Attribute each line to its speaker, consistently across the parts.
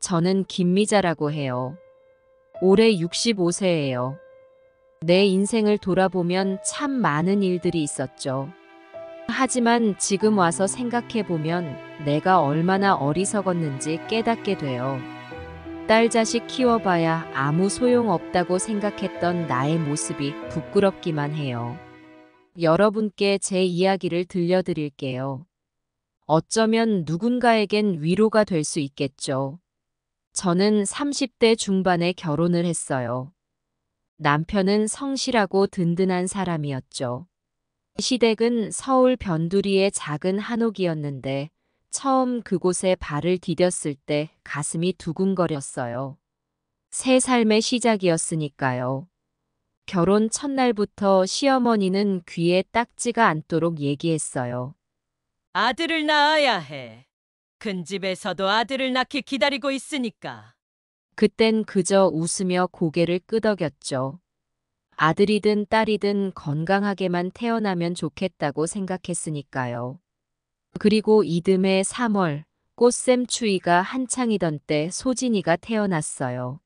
Speaker 1: 저는 김미자라고 해요. 올해 65세예요. 내 인생을 돌아보면 참 많은 일들이 있었죠. 하지만 지금 와서 생각해보면 내가 얼마나 어리석었는지 깨닫게 돼요. 딸 자식 키워봐야 아무 소용없다고 생각했던 나의 모습이 부끄럽기만 해요. 여러분께 제 이야기를 들려드릴게요. 어쩌면 누군가에겐 위로가 될 수 있겠죠. 저는 30대 중반에 결혼을 했어요. 남편은 성실하고 든든한 사람이었죠. 시댁은 서울 변두리의 작은 한옥이었는데 처음 그곳에 발을 디뎠을 때 가슴이 두근거렸어요. 새 삶의 시작이었으니까요. 결혼 첫날부터 시어머니는 귀에 딱지가 않도록 얘기했어요.
Speaker 2: 아들을 낳아야 해. 큰 집에서도 아들을 낳기 기다리고 있으니까.
Speaker 1: 그땐 그저 웃으며 고개를 끄덕였죠. 아들이든 딸이든 건강하게만 태어나면 좋겠다고 생각했으니까요. 그리고 이듬해 3월 꽃샘 추위가 한창이던 때 소진이가 태어났어요.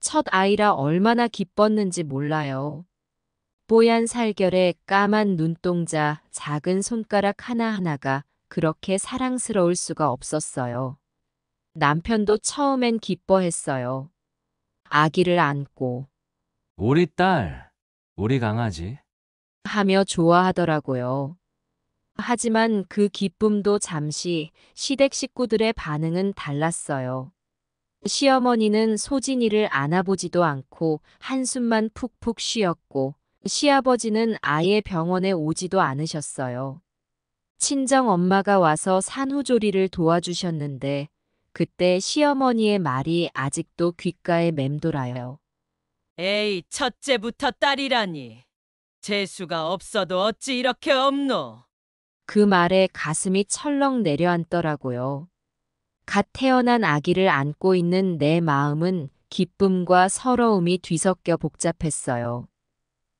Speaker 1: 첫 아이라 얼마나 기뻤는지 몰라요. 뽀얀 살결에 까만 눈동자, 작은 손가락 하나하나가 그렇게 사랑스러울 수가 없었어요. 남편도 처음엔 기뻐했어요. 아기를 안고
Speaker 3: 우리 딸, 우리 강아지.
Speaker 1: 하며 좋아하더라고요. 하지만 그 기쁨도 잠시 시댁 식구들의 반응은 달랐어요. 시어머니는 소진이를 안아보지도 않고 한숨만 푹푹 쉬었고 시아버지는 아예 병원에 오지도 않으셨어요. 친정 엄마가 와서 산후조리를 도와주셨는데 그때 시어머니의 말이 아직도 귓가에 맴돌아요.
Speaker 2: 에이, 첫째부터 딸이라니. 재수가 없어도 어찌 이렇게 없노?
Speaker 1: 그 말에 가슴이 철렁 내려앉더라고요. 갓 태어난 아기를 안고 있는 내 마음은 기쁨과 서러움이 뒤섞여 복잡했어요.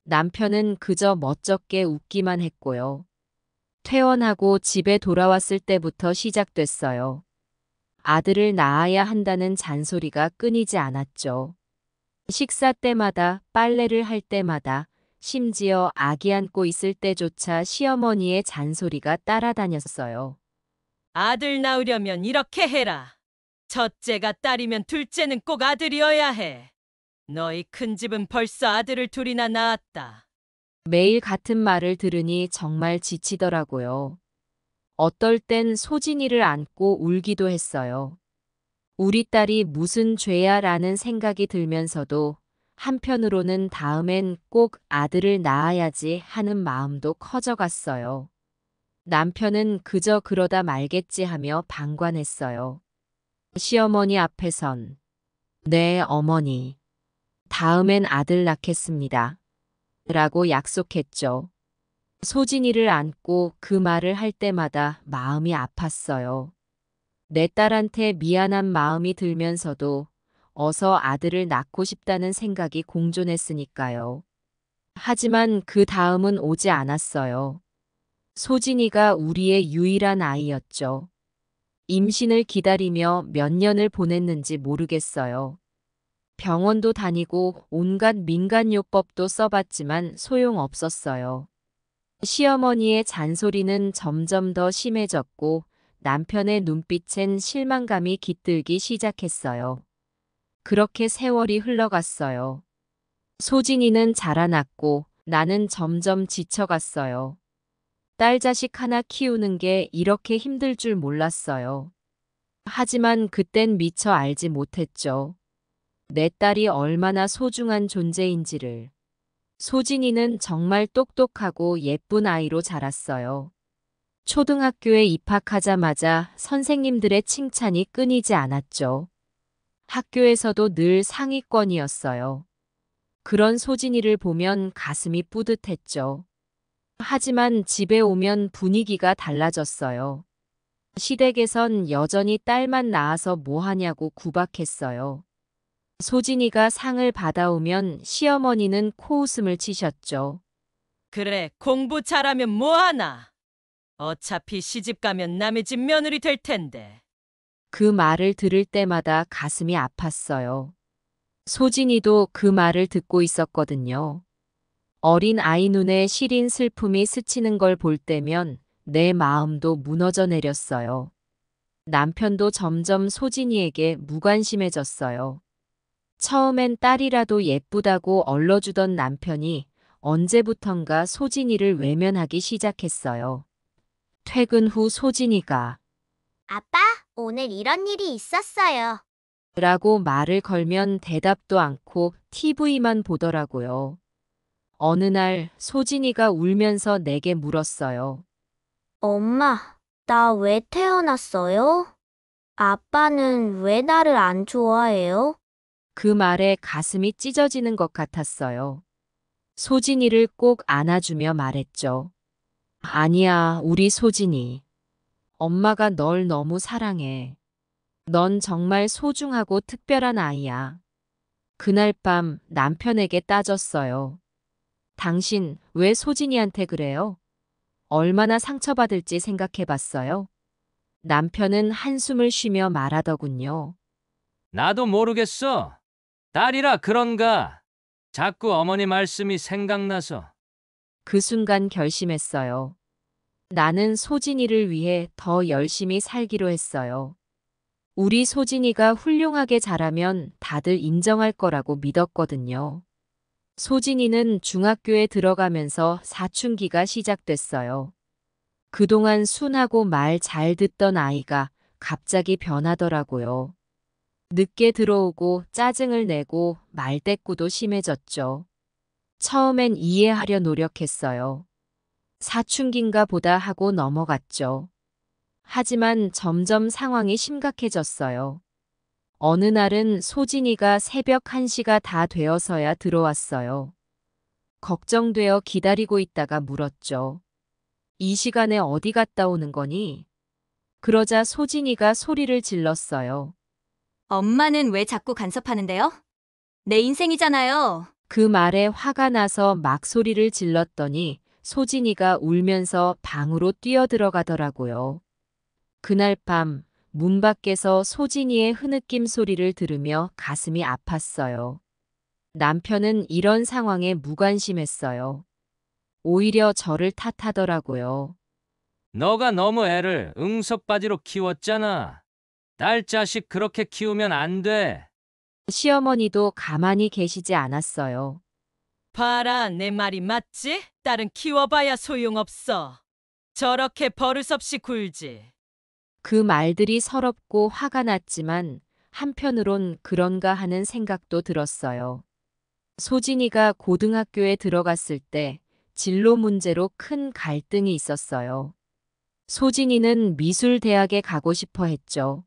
Speaker 1: 남편은 그저 멋쩍게 웃기만 했고요. 퇴원하고 집에 돌아왔을 때부터 시작됐어요. 아들을 낳아야 한다는 잔소리가 끊이지 않았죠. 식사 때마다, 빨래를 할 때마다, 심지어 아기 안고 있을 때조차 시어머니의 잔소리가 따라다녔어요.
Speaker 2: 아들 낳으려면 이렇게 해라. 첫째가 딸이면 둘째는 꼭 아들이어야 해. 너희 큰 집은 벌써 아들을 둘이나 낳았다.
Speaker 1: 매일 같은 말을 들으니 정말 지치더라고요. 어떨 땐 소진이를 안고 울기도 했어요. 우리 딸이 무슨 죄야 라는 생각이 들면서도 한편으로는 다음엔 꼭 아들을 낳아야지 하는 마음도 커져갔어요. 남편은 그저 그러다 말겠지 하며 방관했어요. 시어머니 앞에선 네, 어머니. 다음엔 아들 낳겠습니다. 라고 약속했죠. 소진이를 안고 그 말을 할 때마다 마음이 아팠어요. 내 딸한테 미안한 마음이 들면서도 어서 아들을 낳고 싶다는 생각이 공존했으니까요. 하지만 그 다음은 오지 않았어요. 소진이가 우리의 유일한 아이였죠. 임신을 기다리며 몇 년을 보냈는지 모르겠어요. 병원도 다니고 온갖 민간요법도 써봤지만 소용없었어요. 시어머니의 잔소리는 점점 더 심해졌고 남편의 눈빛엔 실망감이 깃들기 시작했어요. 그렇게 세월이 흘러갔어요. 소진이는 자라났고 나는 점점 지쳐갔어요. 딸 자식 하나 키우는 게 이렇게 힘들 줄 몰랐어요. 하지만 그땐 미처 알지 못했죠. 내 딸이 얼마나 소중한 존재인지를. 소진이는 정말 똑똑하고 예쁜 아이로 자랐어요. 초등학교에 입학하자마자 선생님들의 칭찬이 끊이지 않았죠. 학교에서도 늘 상위권이었어요. 그런 소진이를 보면 가슴이 뿌듯했죠. 하지만 집에 오면 분위기가 달라졌어요. 시댁에선 여전히 딸만 낳아서 뭐하냐고 구박했어요. 소진이가 상을 받아오면 시어머니는 코웃음을 치셨죠.
Speaker 2: 그래, 공부 잘하면 뭐하나? 어차피 시집 가면 남의 집 며느리 될 텐데.
Speaker 1: 그 말을 들을 때마다 가슴이 아팠어요. 소진이도 그 말을 듣고 있었거든요. 어린 아이 눈에 시린 슬픔이 스치는 걸 볼 때면 내 마음도 무너져 내렸어요. 남편도 점점 소진이에게 무관심해졌어요. 처음엔 딸이라도 예쁘다고 얼러주던 남편이 언제부턴가 소진이를 외면하기 시작했어요. 퇴근 후 소진이가
Speaker 4: 아빠, 오늘 이런 일이 있었어요.
Speaker 1: 라고 말을 걸면 대답도 않고 TV만 보더라고요. 어느 날 소진이가 울면서 내게 물었어요.
Speaker 4: 엄마, 나 왜 태어났어요? 아빠는 왜 나를 안 좋아해요?
Speaker 1: 그 말에 가슴이 찢어지는 것 같았어요. 소진이를 꼭 안아주며 말했죠. 아니야, 우리 소진이. 엄마가 널 너무 사랑해. 넌 정말 소중하고 특별한 아이야. 그날 밤 남편에게 따졌어요. 당신 왜 소진이한테 그래요? 얼마나 상처받을지 생각해 봤어요? 남편은 한숨을 쉬며 말하더군요.
Speaker 3: 나도 모르겠어. 딸이라 그런가. 자꾸 어머니 말씀이 생각나서.
Speaker 1: 그 순간 결심했어요. 나는 소진이를 위해 더 열심히 살기로 했어요. 우리 소진이가 훌륭하게 자라면 다들 인정할 거라고 믿었거든요. 소진이는 중학교에 들어가면서 사춘기가 시작됐어요. 그동안 순하고 말 잘 듣던 아이가 갑자기 변하더라고요. 늦게 들어오고 짜증을 내고 말대꾸도 심해졌죠. 처음엔 이해하려 노력했어요. 사춘기인가 보다 하고 넘어갔죠. 하지만 점점 상황이 심각해졌어요. 어느 날은 소진이가 새벽 1시가 다 되어서야 들어왔어요. 걱정되어 기다리고 있다가 물었죠. 이 시간에 어디 갔다 오는 거니? 그러자 소진이가 소리를 질렀어요.
Speaker 5: 엄마는 왜 자꾸 간섭하는데요? 내 인생이잖아요.
Speaker 1: 그 말에 화가 나서 막 소리를 질렀더니 소진이가 울면서 방으로 뛰어들어가더라고요. 그날 밤 문 밖에서 소진이의 흐느낌 소리를 들으며 가슴이 아팠어요. 남편은 이런 상황에 무관심했어요. 오히려 저를 탓하더라고요.
Speaker 3: 너가 너무 애를 응석바지로 키웠잖아. 딸 자식 그렇게 키우면 안 돼.
Speaker 1: 시어머니도 가만히 계시지 않았어요.
Speaker 2: 봐라, 내 말이 맞지? 딸은 키워봐야 소용없어. 저렇게 버릇없이 굴지.
Speaker 1: 그 말들이 서럽고 화가 났지만 한편으론 그런가 하는 생각도 들었어요. 소진이가 고등학교에 들어갔을 때 진로 문제로 큰 갈등이 있었어요. 소진이는 미술대학에 가고 싶어 했죠.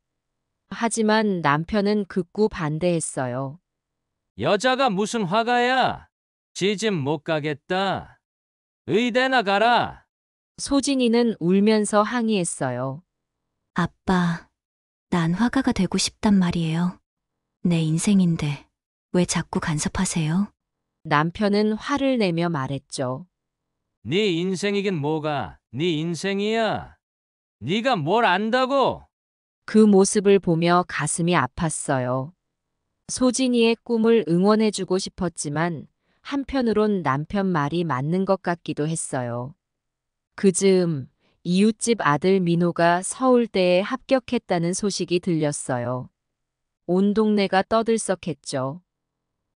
Speaker 1: 하지만 남편은 극구 반대했어요.
Speaker 3: 여자가 무슨 화가야? 시집 못 가겠다. 의대나 가라.
Speaker 1: 소진이는 울면서 항의했어요.
Speaker 5: 아빠, 난 화가가 되고 싶단 말이에요. 내 인생인데 왜 자꾸 간섭하세요?
Speaker 1: 남편은 화를 내며 말했죠.
Speaker 3: 네 인생이긴 뭐가 네 인생이야. 네가 뭘 안다고?
Speaker 1: 그 모습을 보며 가슴이 아팠어요. 소진이의 꿈을 응원해주고 싶었지만 한편으론 남편 말이 맞는 것 같기도 했어요. 그 즈음 이웃집 아들 민호가 서울대에 합격했다는 소식이 들렸어요. 온 동네가 떠들썩했죠.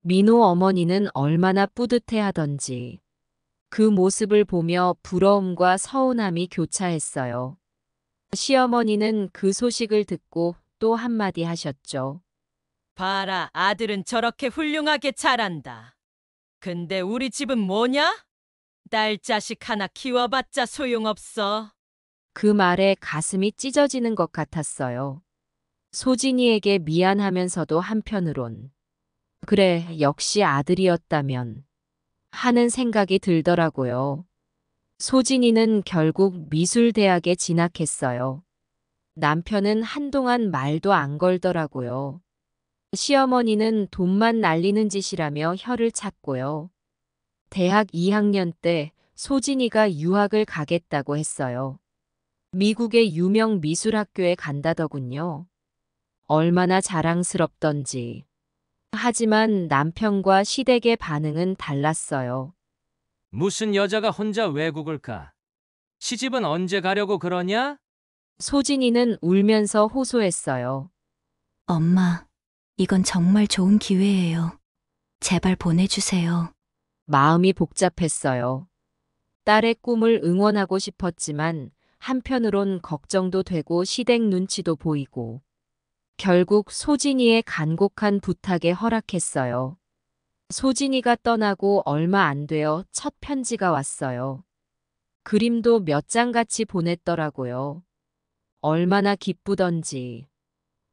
Speaker 1: 민호 어머니는 얼마나 뿌듯해하던지. 그 모습을 보며 부러움과 서운함이 교차했어요. 시어머니는 그 소식을 듣고 또 한마디 하셨죠.
Speaker 2: 봐라, 아들은 저렇게 훌륭하게 자란다. 근데 우리 집은 뭐냐? 딸 자식 하나 키워봤자 소용없어.
Speaker 1: 그 말에 가슴이 찢어지는 것 같았어요. 소진이에게 미안하면서도 한편으론 그래, 역시 아들이었다면 하는 생각이 들더라고요. 소진이는 결국 미술대학에 진학했어요. 남편은 한동안 말도 안 걸더라고요. 시어머니는 돈만 날리는 짓이라며 혀를 찼고요. 대학 2학년 때 소진이가 유학을 가겠다고 했어요. 미국의 유명 미술학교에 간다더군요. 얼마나 자랑스럽던지. 하지만 남편과 시댁의 반응은 달랐어요.
Speaker 3: 무슨 여자가 혼자 외국을 가? 시집은 언제 가려고 그러냐?
Speaker 1: 소진이는 울면서 호소했어요.
Speaker 5: 엄마, 이건 정말 좋은 기회예요. 제발 보내주세요.
Speaker 1: 마음이 복잡했어요. 딸의 꿈을 응원하고 싶었지만 한편으론 걱정도 되고 시댁 눈치도 보이고 결국 소진이의 간곡한 부탁에 허락했어요. 소진이가 떠나고 얼마 안 되어 첫 편지가 왔어요. 그림도 몇 장 같이 보냈더라고요. 얼마나 기쁘던지.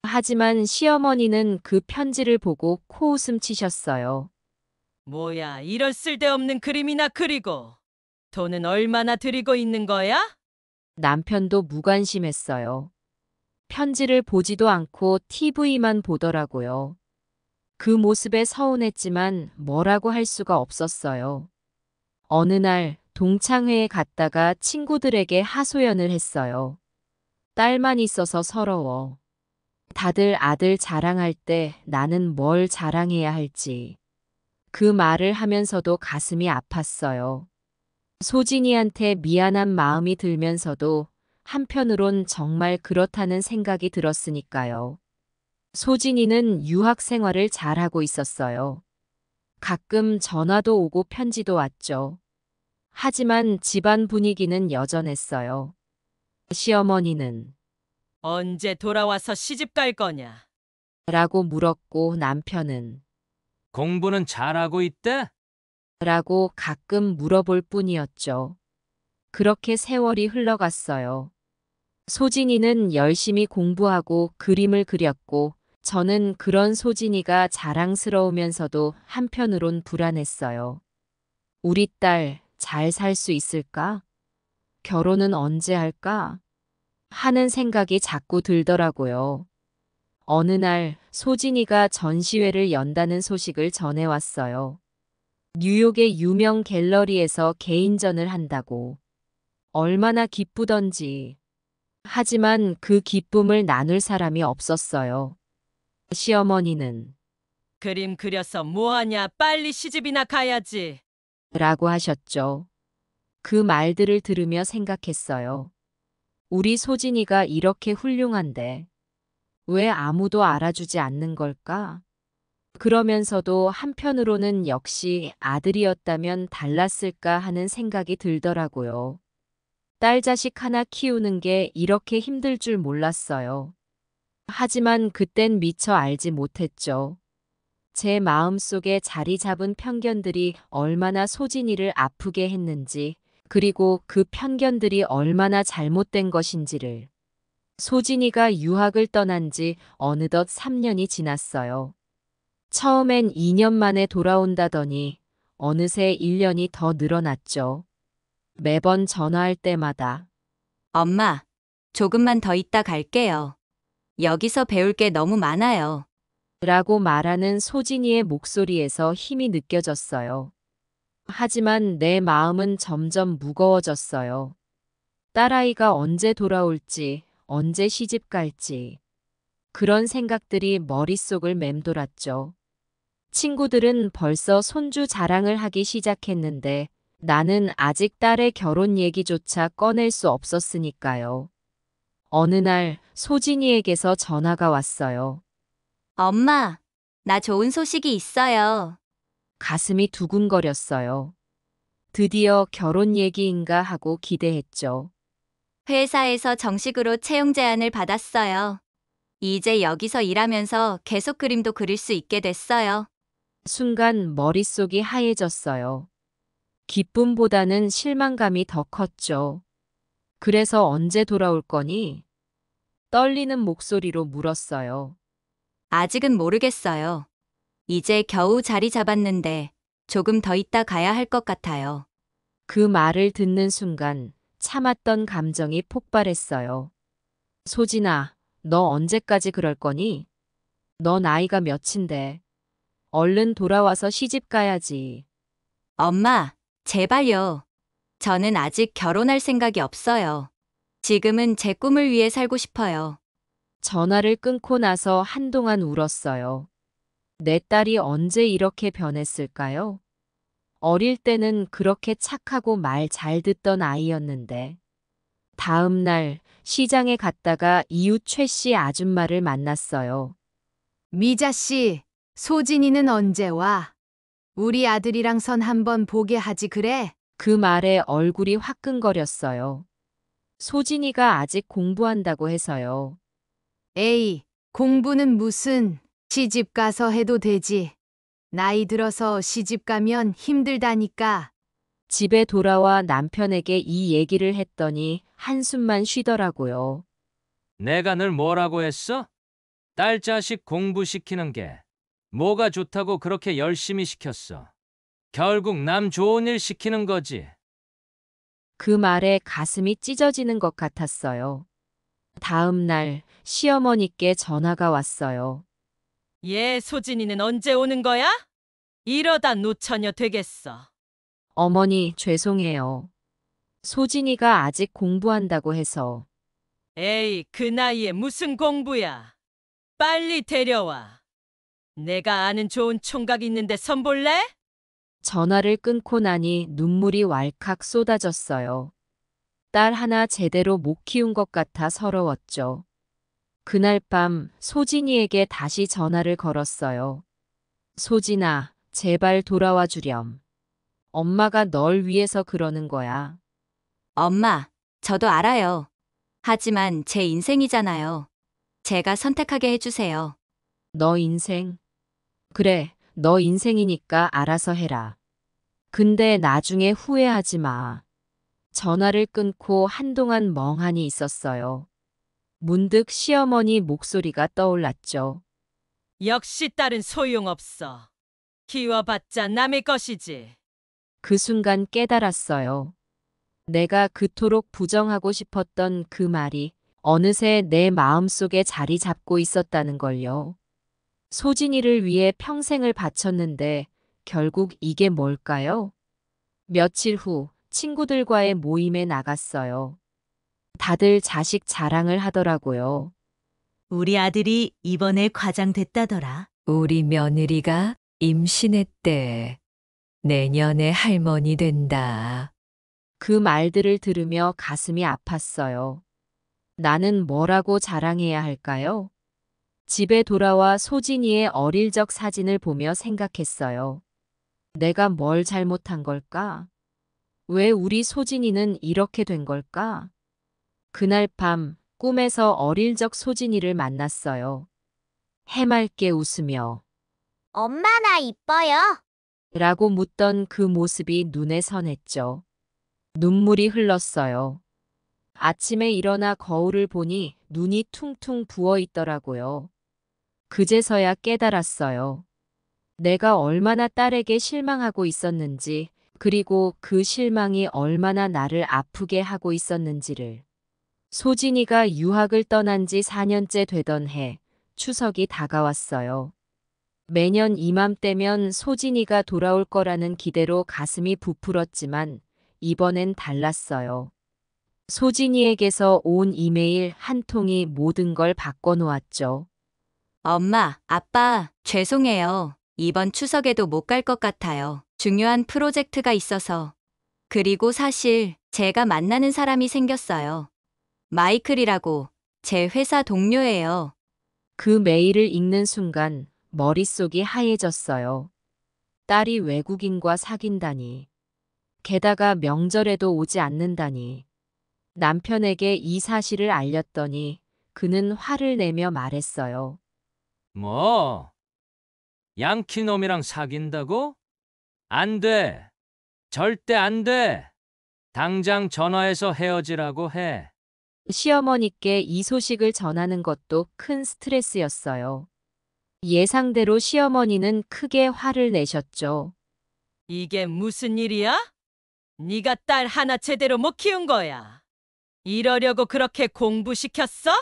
Speaker 1: 하지만 시어머니는 그 편지를 보고 코웃음 치셨어요.
Speaker 2: 뭐야, 이런 쓸데없는 그림이나 그리고. 돈은 얼마나 들이고 있는 거야?
Speaker 1: 남편도 무관심했어요. 편지를 보지도 않고 TV만 보더라고요. 그 모습에 서운했지만 뭐라고 할 수가 없었어요. 어느 날 동창회에 갔다가 친구들에게 하소연을 했어요. 딸만 있어서 서러워. 다들 아들 자랑할 때 나는 뭘 자랑해야 할지. 그 말을 하면서도 가슴이 아팠어요. 소진이한테 미안한 마음이 들면서도 한편으론 정말 그렇다는 생각이 들었으니까요. 소진이는 유학 생활을 잘하고 있었어요. 가끔 전화도 오고 편지도 왔죠. 하지만 집안 분위기는 여전했어요. 시어머니는
Speaker 2: 언제 돌아와서 시집 갈 거냐?
Speaker 1: 라고 물었고 남편은
Speaker 3: 공부는 잘하고 있대?
Speaker 1: 라고 가끔 물어볼 뿐이었죠. 그렇게 세월이 흘러갔어요. 소진이는 열심히 공부하고 그림을 그렸고 저는 그런 소진이가 자랑스러우면서도 한편으론 불안했어요. 우리 딸 잘 살 수 있을까? 결혼은 언제 할까? 하는 생각이 자꾸 들더라고요. 어느 날 소진이가 전시회를 연다는 소식을 전해왔어요. 뉴욕의 유명 갤러리에서 개인전을 한다고. 얼마나 기쁘던지. 하지만 그 기쁨을 나눌 사람이 없었어요. 시어머니는
Speaker 2: 그림 그려서 뭐하냐? 빨리 시집이나 가야지.
Speaker 1: 라고 하셨죠. 그 말들을 들으며 생각했어요. 우리 소진이가 이렇게 훌륭한데 왜 아무도 알아주지 않는 걸까? 그러면서도 한편으로는 역시 아들이었다면 달랐을까 하는 생각이 들더라고요. 딸 자식 하나 키우는 게 이렇게 힘들 줄 몰랐어요. 하지만 그땐 미처 알지 못했죠. 제 마음속에 자리 잡은 편견들이 얼마나 소진이를 아프게 했는지, 그리고 그 편견들이 얼마나 잘못된 것인지를. 소진이가 유학을 떠난 지 어느덧 3년이 지났어요. 처음엔 2년 만에 돌아온다더니 어느새 1년이 더 늘어났죠. 매번 전화할 때마다
Speaker 5: 엄마, 조금만 더 있다 갈게요. 여기서 배울 게 너무 많아요.
Speaker 1: 라고 말하는 소진이의 목소리에서 힘이 느껴졌어요. 하지만 내 마음은 점점 무거워졌어요. 딸아이가 언제 돌아올지, 언제 시집 갈지. 그런 생각들이 머릿속을 맴돌았죠. 친구들은 벌써 손주 자랑을 하기 시작했는데 나는 아직 딸의 결혼 얘기조차 꺼낼 수 없었으니까요. 어느 날 소진이에게서 전화가 왔어요.
Speaker 5: 엄마, 나 좋은 소식이 있어요.
Speaker 1: 가슴이 두근거렸어요. 드디어 결혼 얘기인가 하고 기대했죠.
Speaker 5: 회사에서 정식으로 채용 제안을 받았어요. 이제 여기서 일하면서 계속 그림도 그릴 수 있게 됐어요.
Speaker 1: 순간 머릿속이 하얘졌어요. 기쁨보다는 실망감이 더 컸죠. 그래서 언제 돌아올 거니? 떨리는 목소리로 물었어요.
Speaker 5: 아직은 모르겠어요. 이제 겨우 자리 잡았는데 조금 더 있다 가야 할 것 같아요.
Speaker 1: 그 말을 듣는 순간 참았던 감정이 폭발했어요. 소진아, 너 언제까지 그럴 거니? 너 나이가 몇인데? 얼른 돌아와서 시집 가야지.
Speaker 5: 엄마, 제발요. 저는 아직 결혼할 생각이 없어요. 지금은 제 꿈을 위해 살고 싶어요.
Speaker 1: 전화를 끊고 나서 한동안 울었어요. 내 딸이 언제 이렇게 변했을까요? 어릴 때는 그렇게 착하고 말 잘 듣던 아이였는데. 다음 날 시장에 갔다가 이웃 최 씨 아줌마를 만났어요.
Speaker 6: 미자 씨, 소진이는 언제 와? 우리 아들이랑 선 한번 보게 하지 그래?
Speaker 1: 그 말에 얼굴이 화끈거렸어요. 소진이가 아직 공부한다고 해서요.
Speaker 6: 에이, 공부는 무슨 시집 가서 해도 되지. 나이 들어서 시집 가면 힘들다니까.
Speaker 1: 집에 돌아와 남편에게 이 얘기를 했더니 한숨만 쉬더라고요.
Speaker 3: 내가 늘 뭐라고 했어? 딸 자식 공부시키는 게 뭐가 좋다고 그렇게 열심히 시켰어. 결국 남 좋은 일 시키는 거지.
Speaker 1: 그 말에 가슴이 찢어지는 것 같았어요. 다음 날 시어머니께 전화가 왔어요.
Speaker 2: 얘 소진이는 언제 오는 거야? 이러다 노처녀 되겠어.
Speaker 1: 어머니, 죄송해요. 소진이가 아직 공부한다고 해서.
Speaker 2: 에이, 그 나이에 무슨 공부야. 빨리 데려와. 내가 아는 좋은 총각 있는데 선볼래?
Speaker 1: 전화를 끊고 나니 눈물이 왈칵 쏟아졌어요. 딸 하나 제대로 못 키운 것 같아 서러웠죠. 그날 밤 소진이에게 다시 전화를 걸었어요. 소진아, 제발 돌아와 주렴. 엄마가 널 위해서 그러는 거야.
Speaker 5: 엄마, 저도 알아요. 하지만 제 인생이잖아요. 제가 선택하게 해주세요.
Speaker 1: 너 인생? 그래, 너 인생이니까 알아서 해라. 근데 나중에 후회하지 마. 전화를 끊고 한동안 멍하니 있었어요. 문득 시어머니 목소리가 떠올랐죠.
Speaker 2: 역시 딸은 소용없어. 키워봤자 남의 것이지.
Speaker 1: 그 순간 깨달았어요. 내가 그토록 부정하고 싶었던 그 말이 어느새 내 마음속에 자리 잡고 있었다는 걸요. 소진이를 위해 평생을 바쳤는데 결국 이게 뭘까요? 며칠 후 친구들과의 모임에 나갔어요. 다들 자식 자랑을 하더라고요.
Speaker 7: 우리 아들이 이번에 과장됐다더라.
Speaker 8: 우리 며느리가 임신했대. 내년에 할머니 된다.
Speaker 1: 그 말들을 들으며 가슴이 아팠어요. 나는 뭐라고 자랑해야 할까요? 집에 돌아와 소진이의 어릴 적 사진을 보며 생각했어요. 내가 뭘 잘못한 걸까? 왜 우리 소진이는 이렇게 된 걸까? 그날 밤 꿈에서 어릴 적 소진이를 만났어요. 해맑게 웃으며
Speaker 4: 엄마 나 이뻐요.
Speaker 1: 라고 묻던 그 모습이 눈에 선했죠. 눈물이 흘렀어요. 아침에 일어나 거울을 보니 눈이 퉁퉁 부어 있더라고요. 그제서야 깨달았어요. 내가 얼마나 딸에게 실망하고 있었는지, 그리고 그 실망이 얼마나 나를 아프게 하고 있었는지를. 소진이가 유학을 떠난 지 4년째 되던 해, 추석이 다가왔어요. 매년 이맘때면 소진이가 돌아올 거라는 기대로 가슴이 부풀었지만 이번엔 달랐어요. 소진이에게서 온 이메일 한 통이 모든 걸 바꿔놓았죠.
Speaker 5: 엄마, 아빠, 죄송해요. 이번 추석에도 못 갈 것 같아요. 중요한 프로젝트가 있어서. 그리고 사실 제가 만나는 사람이 생겼어요. 마이클이라고 제 회사 동료예요.
Speaker 1: 그 메일을 읽는 순간 머릿속이 하얘졌어요. 딸이 외국인과 사귄다니. 게다가 명절에도 오지 않는다니. 남편에게 이 사실을 알렸더니 그는 화를 내며 말했어요.
Speaker 3: 뭐? 양키 놈이랑 사귄다고? 안 돼. 절대 안 돼. 당장 전화해서 헤어지라고 해.
Speaker 1: 시어머니께 이 소식을 전하는 것도 큰 스트레스였어요. 예상대로 시어머니는 크게 화를 내셨죠.
Speaker 2: 이게 무슨 일이야? 네가 딸 하나 제대로 못 키운 거야. 이러려고 그렇게 공부시켰어?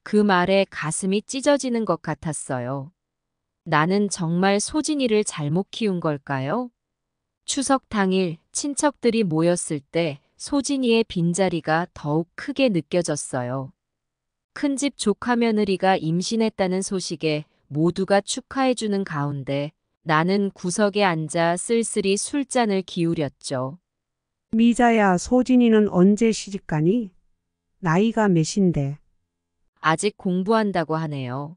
Speaker 1: 그 말에 가슴이 찢어지는 것 같았어요. 나는 정말 소진이를 잘못 키운 걸까요? 추석 당일 친척들이 모였을 때 소진이의 빈자리가 더욱 크게 느껴졌어요. 큰집 조카 며느리가 임신했다는 소식에 모두가 축하해주는 가운데 나는 구석에 앉아 쓸쓸히 술잔을 기울였죠.
Speaker 9: 미자야, 소진이는 언제 시집가니? 나이가 몇인데?
Speaker 1: 아직 공부한다고 하네요.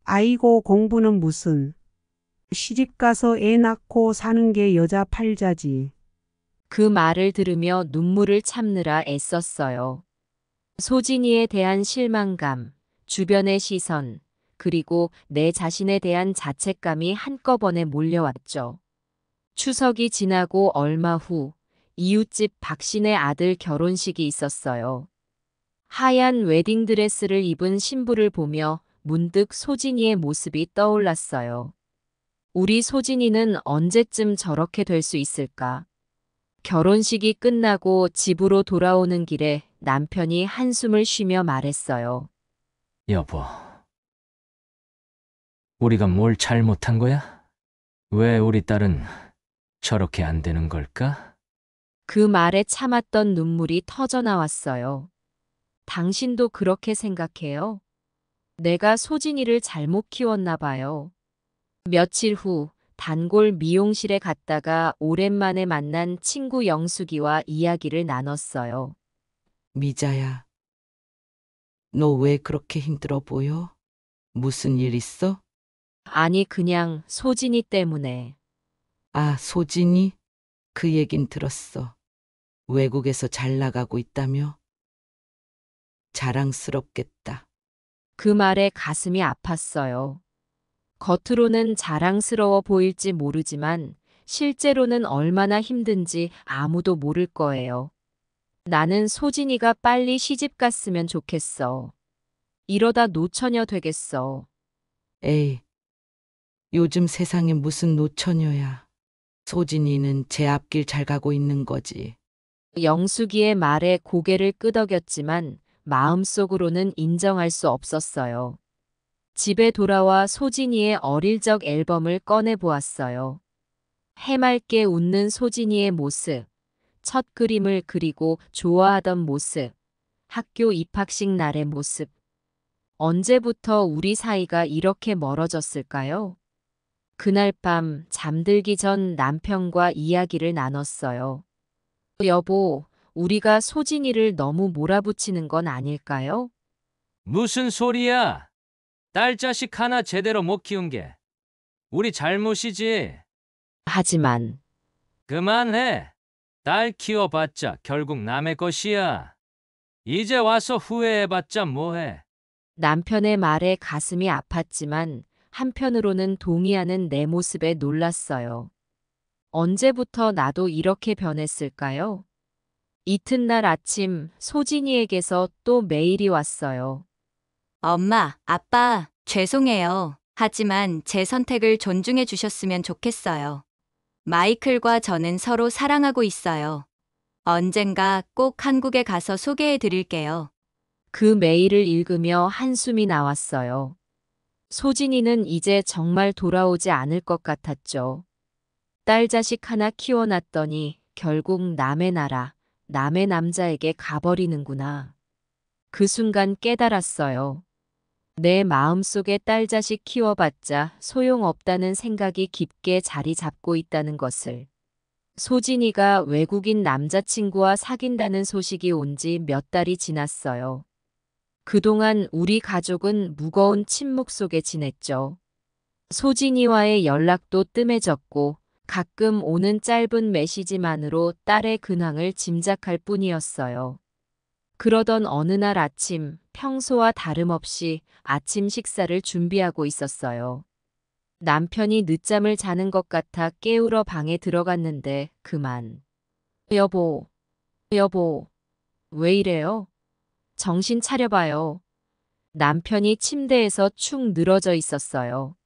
Speaker 9: 아이고, 공부는 무슨. 시집가서 애 낳고 사는 게 여자 팔자지.
Speaker 1: 그 말을 들으며 눈물을 참느라 애썼어요. 소진이에 대한 실망감, 주변의 시선, 그리고 내 자신에 대한 자책감이 한꺼번에 몰려왔죠. 추석이 지나고 얼마 후 이웃집 박씨네 아들 결혼식이 있었어요. 하얀 웨딩드레스를 입은 신부를 보며 문득 소진이의 모습이 떠올랐어요. 우리 소진이는 언제쯤 저렇게 될 수 있을까? 결혼식이 끝나고 집으로 돌아오는 길에 남편이 한숨을 쉬며 말했어요.
Speaker 3: 여보, 우리가 뭘 잘못한 거야? 왜 우리 딸은 저렇게 안 되는 걸까?
Speaker 1: 그 말에 참았던 눈물이 터져 나왔어요. 당신도 그렇게 생각해요? 내가 소진이를 잘못 키웠나 봐요. 며칠 후 단골 미용실에 갔다가 오랜만에 만난 친구 영숙이와 이야기를 나눴어요.
Speaker 10: 미자야, 너 왜 그렇게 힘들어 보여? 무슨 일 있어?
Speaker 1: 아니, 그냥 소진이 때문에.
Speaker 10: 아, 소진이? 그 얘긴 들었어. 외국에서 잘 나가고 있다며? 자랑스럽겠다.
Speaker 1: 그 말에 가슴이 아팠어요. 겉으로는 자랑스러워 보일지 모르지만 실제로는 얼마나 힘든지 아무도 모를 거예요. 나는 소진이가 빨리 시집 갔으면 좋겠어. 이러다 노처녀 되겠어.
Speaker 10: 에이, 요즘 세상에 무슨 노처녀야. 소진이는 제 앞길 잘 가고 있는 거지.
Speaker 1: 영숙이의 말에 고개를 끄덕였지만 마음속으로는 인정할 수 없었어요. 집에 돌아와 소진이의 어릴 적 앨범을 꺼내 보았어요. 해맑게 웃는 소진이의 모습, 첫 그림을 그리고 좋아하던 모습, 학교 입학식 날의 모습. 언제부터 우리 사이가 이렇게 멀어졌을까요? 그날 밤 잠들기 전 남편과 이야기를 나눴어요. 여보, 우리가 소진이를 너무 몰아붙이는 건 아닐까요?
Speaker 3: 무슨 소리야? 딸 자식 하나 제대로 못 키운 게 우리 잘못이지.
Speaker 1: 하지만
Speaker 3: 그만해. 딸 키워봤자 결국 남의 것이야. 이제 와서 후회해봤자 뭐해.
Speaker 1: 남편의 말에 가슴이 아팠지만 한편으로는 동의하는 내 모습에 놀랐어요. 언제부터 나도 이렇게 변했을까요? 이튿날 아침 소진이에게서 또 메일이 왔어요.
Speaker 5: 엄마, 아빠, 죄송해요. 하지만 제 선택을 존중해 주셨으면 좋겠어요. 마이클과 저는 서로 사랑하고 있어요. 언젠가 꼭 한국에 가서 소개해 드릴게요.
Speaker 1: 그 메일을 읽으며 한숨이 나왔어요. 소진이는 이제 정말 돌아오지 않을 것 같았죠. 딸 자식 하나 키워놨더니 결국 남의 나라, 남의 남자에게 가버리는구나. 그 순간 깨달았어요. 내 마음속에 딸 자식 키워봤자 소용없다는 생각이 깊게 자리 잡고 있다는 것을. 소진이가 외국인 남자친구와 사귄다는 소식이 온 지 몇 달이 지났어요. 그동안 우리 가족은 무거운 침묵 속에 지냈죠. 소진이와의 연락도 뜸해졌고 가끔 오는 짧은 메시지만으로 딸의 근황을 짐작할 뿐이었어요. 그러던 어느 날 아침, 평소와 다름없이 아침 식사를 준비하고 있었어요. 남편이 늦잠을 자는 것 같아 깨우러 방에 들어갔는데 그만. 여보, 왜 이래요? 정신 차려봐요. 남편이 침대에서 축 늘어져 있었어요.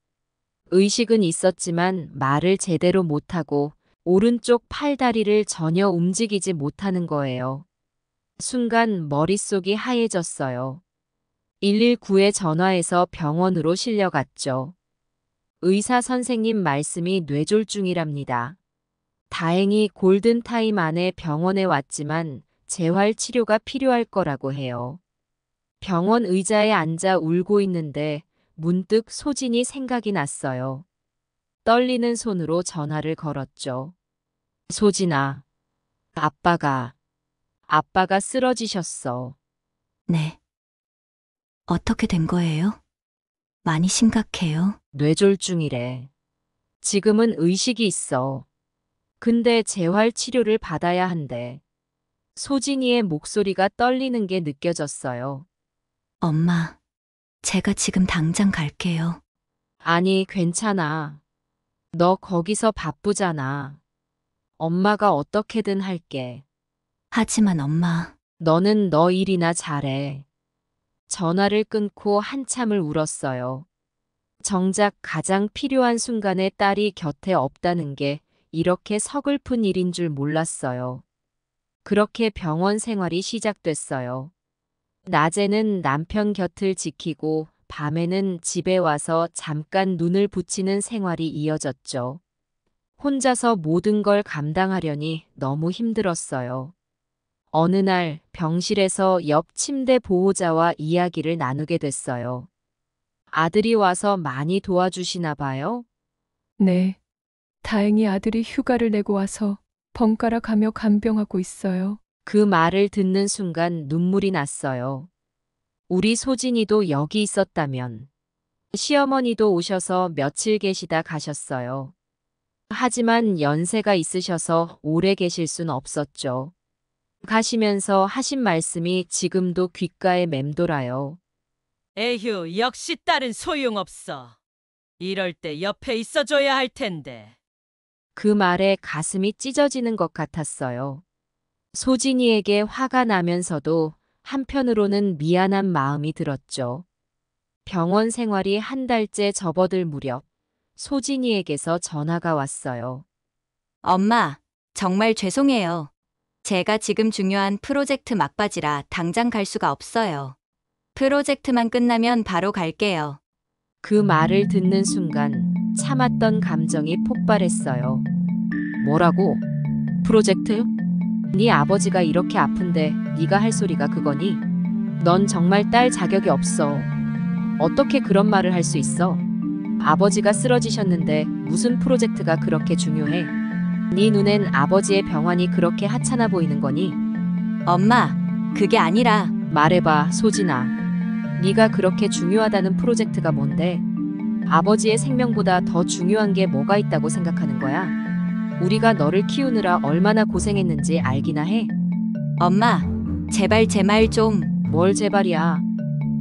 Speaker 1: 의식은 있었지만 말을 제대로 못하고 오른쪽 팔다리를 전혀 움직이지 못하는 거예요. 순간 머릿속이 하얘졌어요. 119에 전화해서 병원으로 실려갔죠. 의사 선생님 말씀이 뇌졸중이랍니다. 다행히 골든타임 안에 병원에 왔지만 재활 치료가 필요할 거라고 해요. 병원 의자에 앉아 울고 있는데 문득 소진이 생각이 났어요. 떨리는 손으로 전화를 걸었죠. 소진아, 아빠가 쓰러지셨어.
Speaker 5: 네. 어떻게 된 거예요? 많이 심각해요?
Speaker 1: 뇌졸중이래. 지금은 의식이 있어. 근데 재활 치료를 받아야 한대. 소진이의 목소리가 떨리는 게 느껴졌어요.
Speaker 5: 엄마, 제가 지금 당장 갈게요.
Speaker 1: 아니, 괜찮아. 너 거기서 바쁘잖아. 엄마가 어떻게든 할게.
Speaker 5: 하지만 엄마,
Speaker 1: 너는 너 일이나 잘해. 전화를 끊고 한참을 울었어요. 정작 가장 필요한 순간에 딸이 곁에 없다는 게 이렇게 서글픈 일인 줄 몰랐어요. 그렇게 병원 생활이 시작됐어요. 낮에는 남편 곁을 지키고 밤에는 집에 와서 잠깐 눈을 붙이는 생활이 이어졌죠. 혼자서 모든 걸 감당하려니 너무 힘들었어요. 어느 날 병실에서 옆 침대 보호자와 이야기를 나누게 됐어요. 아들이 와서 많이 도와주시나 봐요?
Speaker 11: 네. 다행히 아들이 휴가를 내고 와서 번갈아 가며 간병하고 있어요.
Speaker 1: 그 말을 듣는 순간 눈물이 났어요. 우리 소진이도 여기 있었다면. 시어머니도 오셔서 며칠 계시다 가셨어요. 하지만 연세가 있으셔서 오래 계실 순 없었죠. 가시면서 하신 말씀이 지금도 귓가에 맴돌아요.
Speaker 2: 에휴, 역시 딸은 소용없어. 이럴 때 옆에 있어줘야 할 텐데.
Speaker 1: 그 말에 가슴이 찢어지는 것 같았어요. 소진이에게 화가 나면서도 한편으로는 미안한 마음이 들었죠. 병원 생활이 한 달째 접어들 무렵 소진이에게서 전화가 왔어요.
Speaker 5: 엄마, 정말 죄송해요. 제가 지금 중요한 프로젝트 막바지라 당장 갈 수가 없어요. 프로젝트만 끝나면 바로 갈게요.
Speaker 1: 그 말을 듣는 순간 참았던 감정이 폭발했어요. 뭐라고? 프로젝트? 네 아버지가 이렇게 아픈데 네가 할 소리가 그거니? 넌 정말 딸 자격이 없어. 어떻게 그런 말을 할 수 있어? 아버지가 쓰러지셨는데 무슨 프로젝트가 그렇게 중요해? 네 눈엔 아버지의 병환이 그렇게 하찮아 보이는 거니?
Speaker 5: 엄마, 그게 아니라
Speaker 1: 말해봐, 소진아. 네가 그렇게 중요하다는 프로젝트가 뭔데? 아버지의 생명보다 더 중요한 게 뭐가 있다고 생각하는 거야? 우리가 너를 키우느라 얼마나 고생했는지 알기나 해?
Speaker 5: 엄마, 제발 제 말 좀.
Speaker 1: 뭘 제발이야.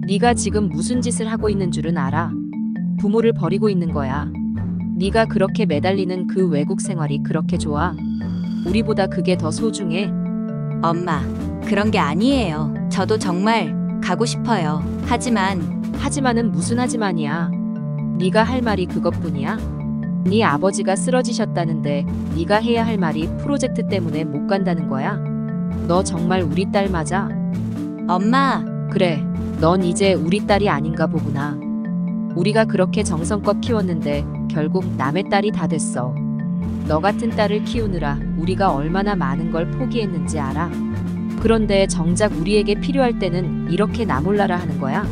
Speaker 1: 네가 지금 무슨 짓을 하고 있는 줄은 알아. 부모를 버리고 있는 거야. 네가 그렇게 매달리는 그 외국 생활이 그렇게 좋아? 우리보다 그게 더 소중해?
Speaker 5: 엄마, 그런 게 아니에요. 저도 정말 가고 싶어요.
Speaker 1: 하지만은 무슨 하지만이야. 네가 할 말이 그것뿐이야? 네 아버지가 쓰러지셨다는데 네가 해야 할 말이 프로젝트 때문에 못 간다는 거야? 너 정말 우리 딸 맞아?
Speaker 5: 엄마,
Speaker 1: 그래, 넌 이제 우리 딸이 아닌가 보구나. 우리가 그렇게 정성껏 키웠는데 결국 남의 딸이 다 됐어. 너 같은 딸을 키우느라 우리가 얼마나 많은 걸 포기했는지 알아? 그런데 정작 우리에게 필요할 때는 이렇게 나몰라라 하는 거야?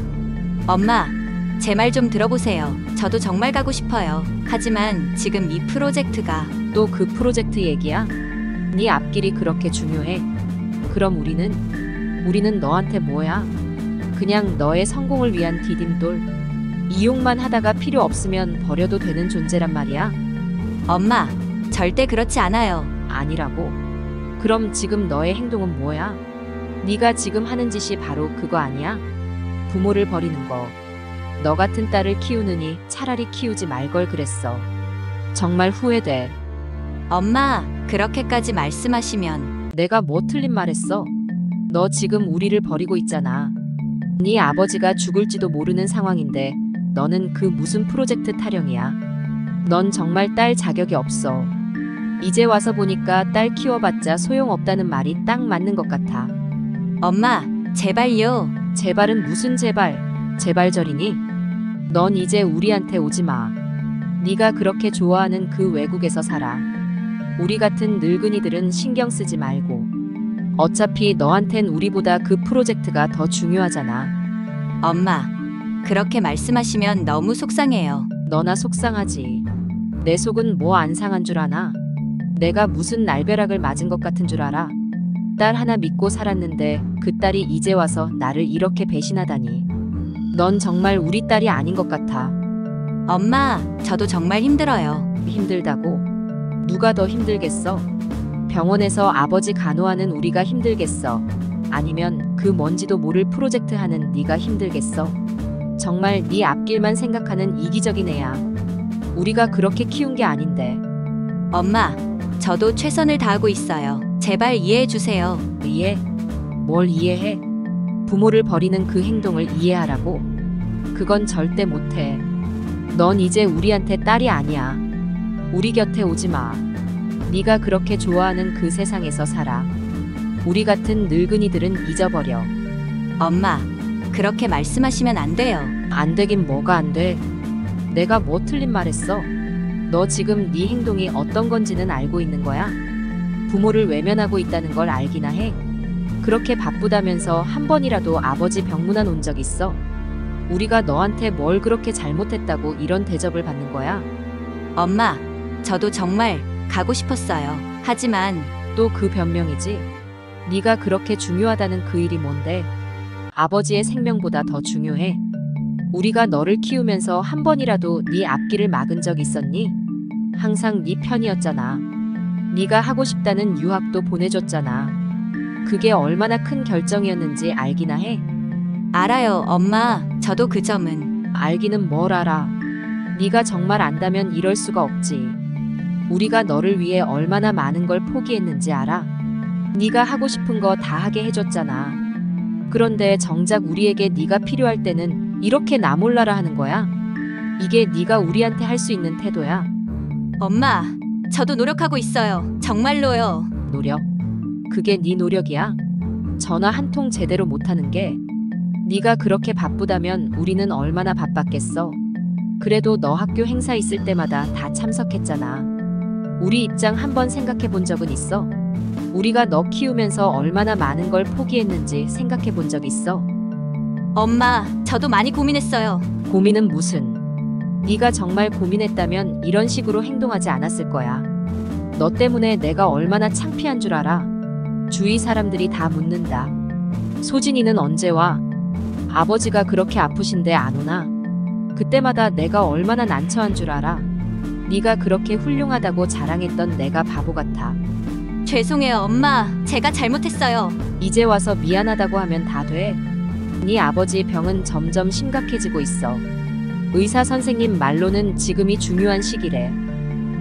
Speaker 5: 엄마, 제 말 좀 들어보세요. 저도 정말 가고 싶어요. 하지만 지금 이 프로젝트가
Speaker 1: 또 그 프로젝트 얘기야? 네 앞길이 그렇게 중요해? 그럼 우리는 너한테 뭐야? 그냥 너의 성공을 위한 디딤돌. 이용만 하다가 필요 없으면 버려도 되는 존재란 말이야?
Speaker 5: 엄마, 절대 그렇지 않아요.
Speaker 1: 아니라고? 그럼 지금 너의 행동은 뭐야? 네가 지금 하는 짓이 바로 그거 아니야? 부모를 버리는 거. 너 같은 딸을 키우느니 차라리 키우지 말 걸 그랬어. 정말 후회돼.
Speaker 5: 엄마, 그렇게까지 말씀하시면.
Speaker 1: 내가 뭐 틀린 말 했어? 너 지금 우리를 버리고 있잖아. 네 아버지가 죽을지도 모르는 상황인데 너는 그 무슨 프로젝트 타령이야. 넌 정말 딸 자격이 없어. 이제 와서 보니까 딸 키워봤자 소용없다는 말이 딱 맞는 것 같아.
Speaker 5: 엄마, 제발요.
Speaker 1: 제발은 무슨 제발? 제발저리니? 넌 이제 우리한테 오지 마. 네가 그렇게 좋아하는 그 외국에서 살아. 우리 같은 늙은이들은 신경 쓰지 말고. 어차피 너한텐 우리보다 그 프로젝트가 더 중요하잖아.
Speaker 5: 엄마, 그렇게 말씀하시면 너무 속상해요.
Speaker 1: 너나 속상하지. 내 속은 뭐 안 상한 줄 아나? 내가 무슨 날벼락을 맞은 것 같은 줄 알아? 딸 하나 믿고 살았는데 그 딸이 이제 와서 나를 이렇게 배신하다니. 넌 정말 우리 딸이 아닌 것 같아.
Speaker 5: 엄마, 저도 정말 힘들어요.
Speaker 1: 힘들다고? 누가 더 힘들겠어? 병원에서 아버지 간호하는 우리가 힘들겠어? 아니면 그 뭔지도 모를 프로젝트 하는 네가 힘들겠어? 정말 네 앞길만 생각하는 이기적인 애야. 우리가 그렇게 키운 게 아닌데.
Speaker 5: 엄마, 저도 최선을 다하고 있어요. 제발 이해해 주세요.
Speaker 1: 이해? 뭘 이해해? 부모를 버리는 그 행동을 이해하라고? 그건 절대 못해. 넌 이제 우리한테 딸이 아니야. 우리 곁에 오지 마. 네가 그렇게 좋아하는 그 세상에서 살아. 우리 같은 늙은이들은 잊어버려.
Speaker 5: 엄마, 그렇게 말씀하시면 안 돼요.
Speaker 1: 안 되긴 뭐가 안 돼? 내가 뭐 틀린 말 했어? 너 지금 네 행동이 어떤 건지는 알고 있는 거야? 부모를 외면하고 있다는 걸 알기나 해? 그렇게 바쁘다면서 한 번이라도 아버지 병문안 온 적 있어? 우리가 너한테 뭘 그렇게 잘못했다고 이런 대접을 받는 거야?
Speaker 5: 엄마, 저도 정말 가고 싶었어요. 하지만
Speaker 1: 또 그 변명이지? 네가 그렇게 중요하다는 그 일이 뭔데? 아버지의 생명보다 더 중요해? 우리가 너를 키우면서 한 번이라도 네 앞길을 막은 적 있었니? 항상 네 편이었잖아. 네가 하고 싶다는 유학도 보내줬잖아. 그게 얼마나 큰 결정이었는지 알기나 해?
Speaker 5: 알아요, 엄마. 저도 그 점은.
Speaker 1: 알기는 뭘 알아. 네가 정말 안다면 이럴 수가 없지. 우리가 너를 위해 얼마나 많은 걸 포기했는지 알아? 네가 하고 싶은 거 다 하게 해줬잖아. 그런데 정작 우리에게 네가 필요할 때는 이렇게 나 몰라라 하는 거야? 이게 네가 우리한테 할 수 있는 태도야?
Speaker 5: 엄마, 저도 노력하고 있어요. 정말로요.
Speaker 1: 노력? 그게 네 노력이야? 전화 한 통 제대로 못하는 게? 네가 그렇게 바쁘다면 우리는 얼마나 바빴겠어? 그래도 너 학교 행사 있을 때마다 다 참석했잖아. 우리 입장 한번 생각해 본 적은 있어? 우리가 너 키우면서 얼마나 많은 걸 포기했는지 생각해 본 적 있어?
Speaker 5: 엄마, 저도 많이 고민했어요.
Speaker 1: 고민은 무슨? 네가 정말 고민했다면 이런 식으로 행동하지 않았을 거야. 너 때문에 내가 얼마나 창피한 줄 알아? 주위 사람들이 다 묻는다. 소진이는 언제 와? 아버지가 그렇게 아프신데 안 오나? 그때마다 내가 얼마나 난처한 줄 알아? 네가 그렇게 훌륭하다고 자랑했던 내가 바보 같아.
Speaker 5: 죄송해요, 엄마. 제가 잘못했어요.
Speaker 1: 이제 와서 미안하다고 하면 다 돼. 네 아버지 병은 점점 심각해지고 있어. 의사 선생님 말로는 지금이 중요한 시기래.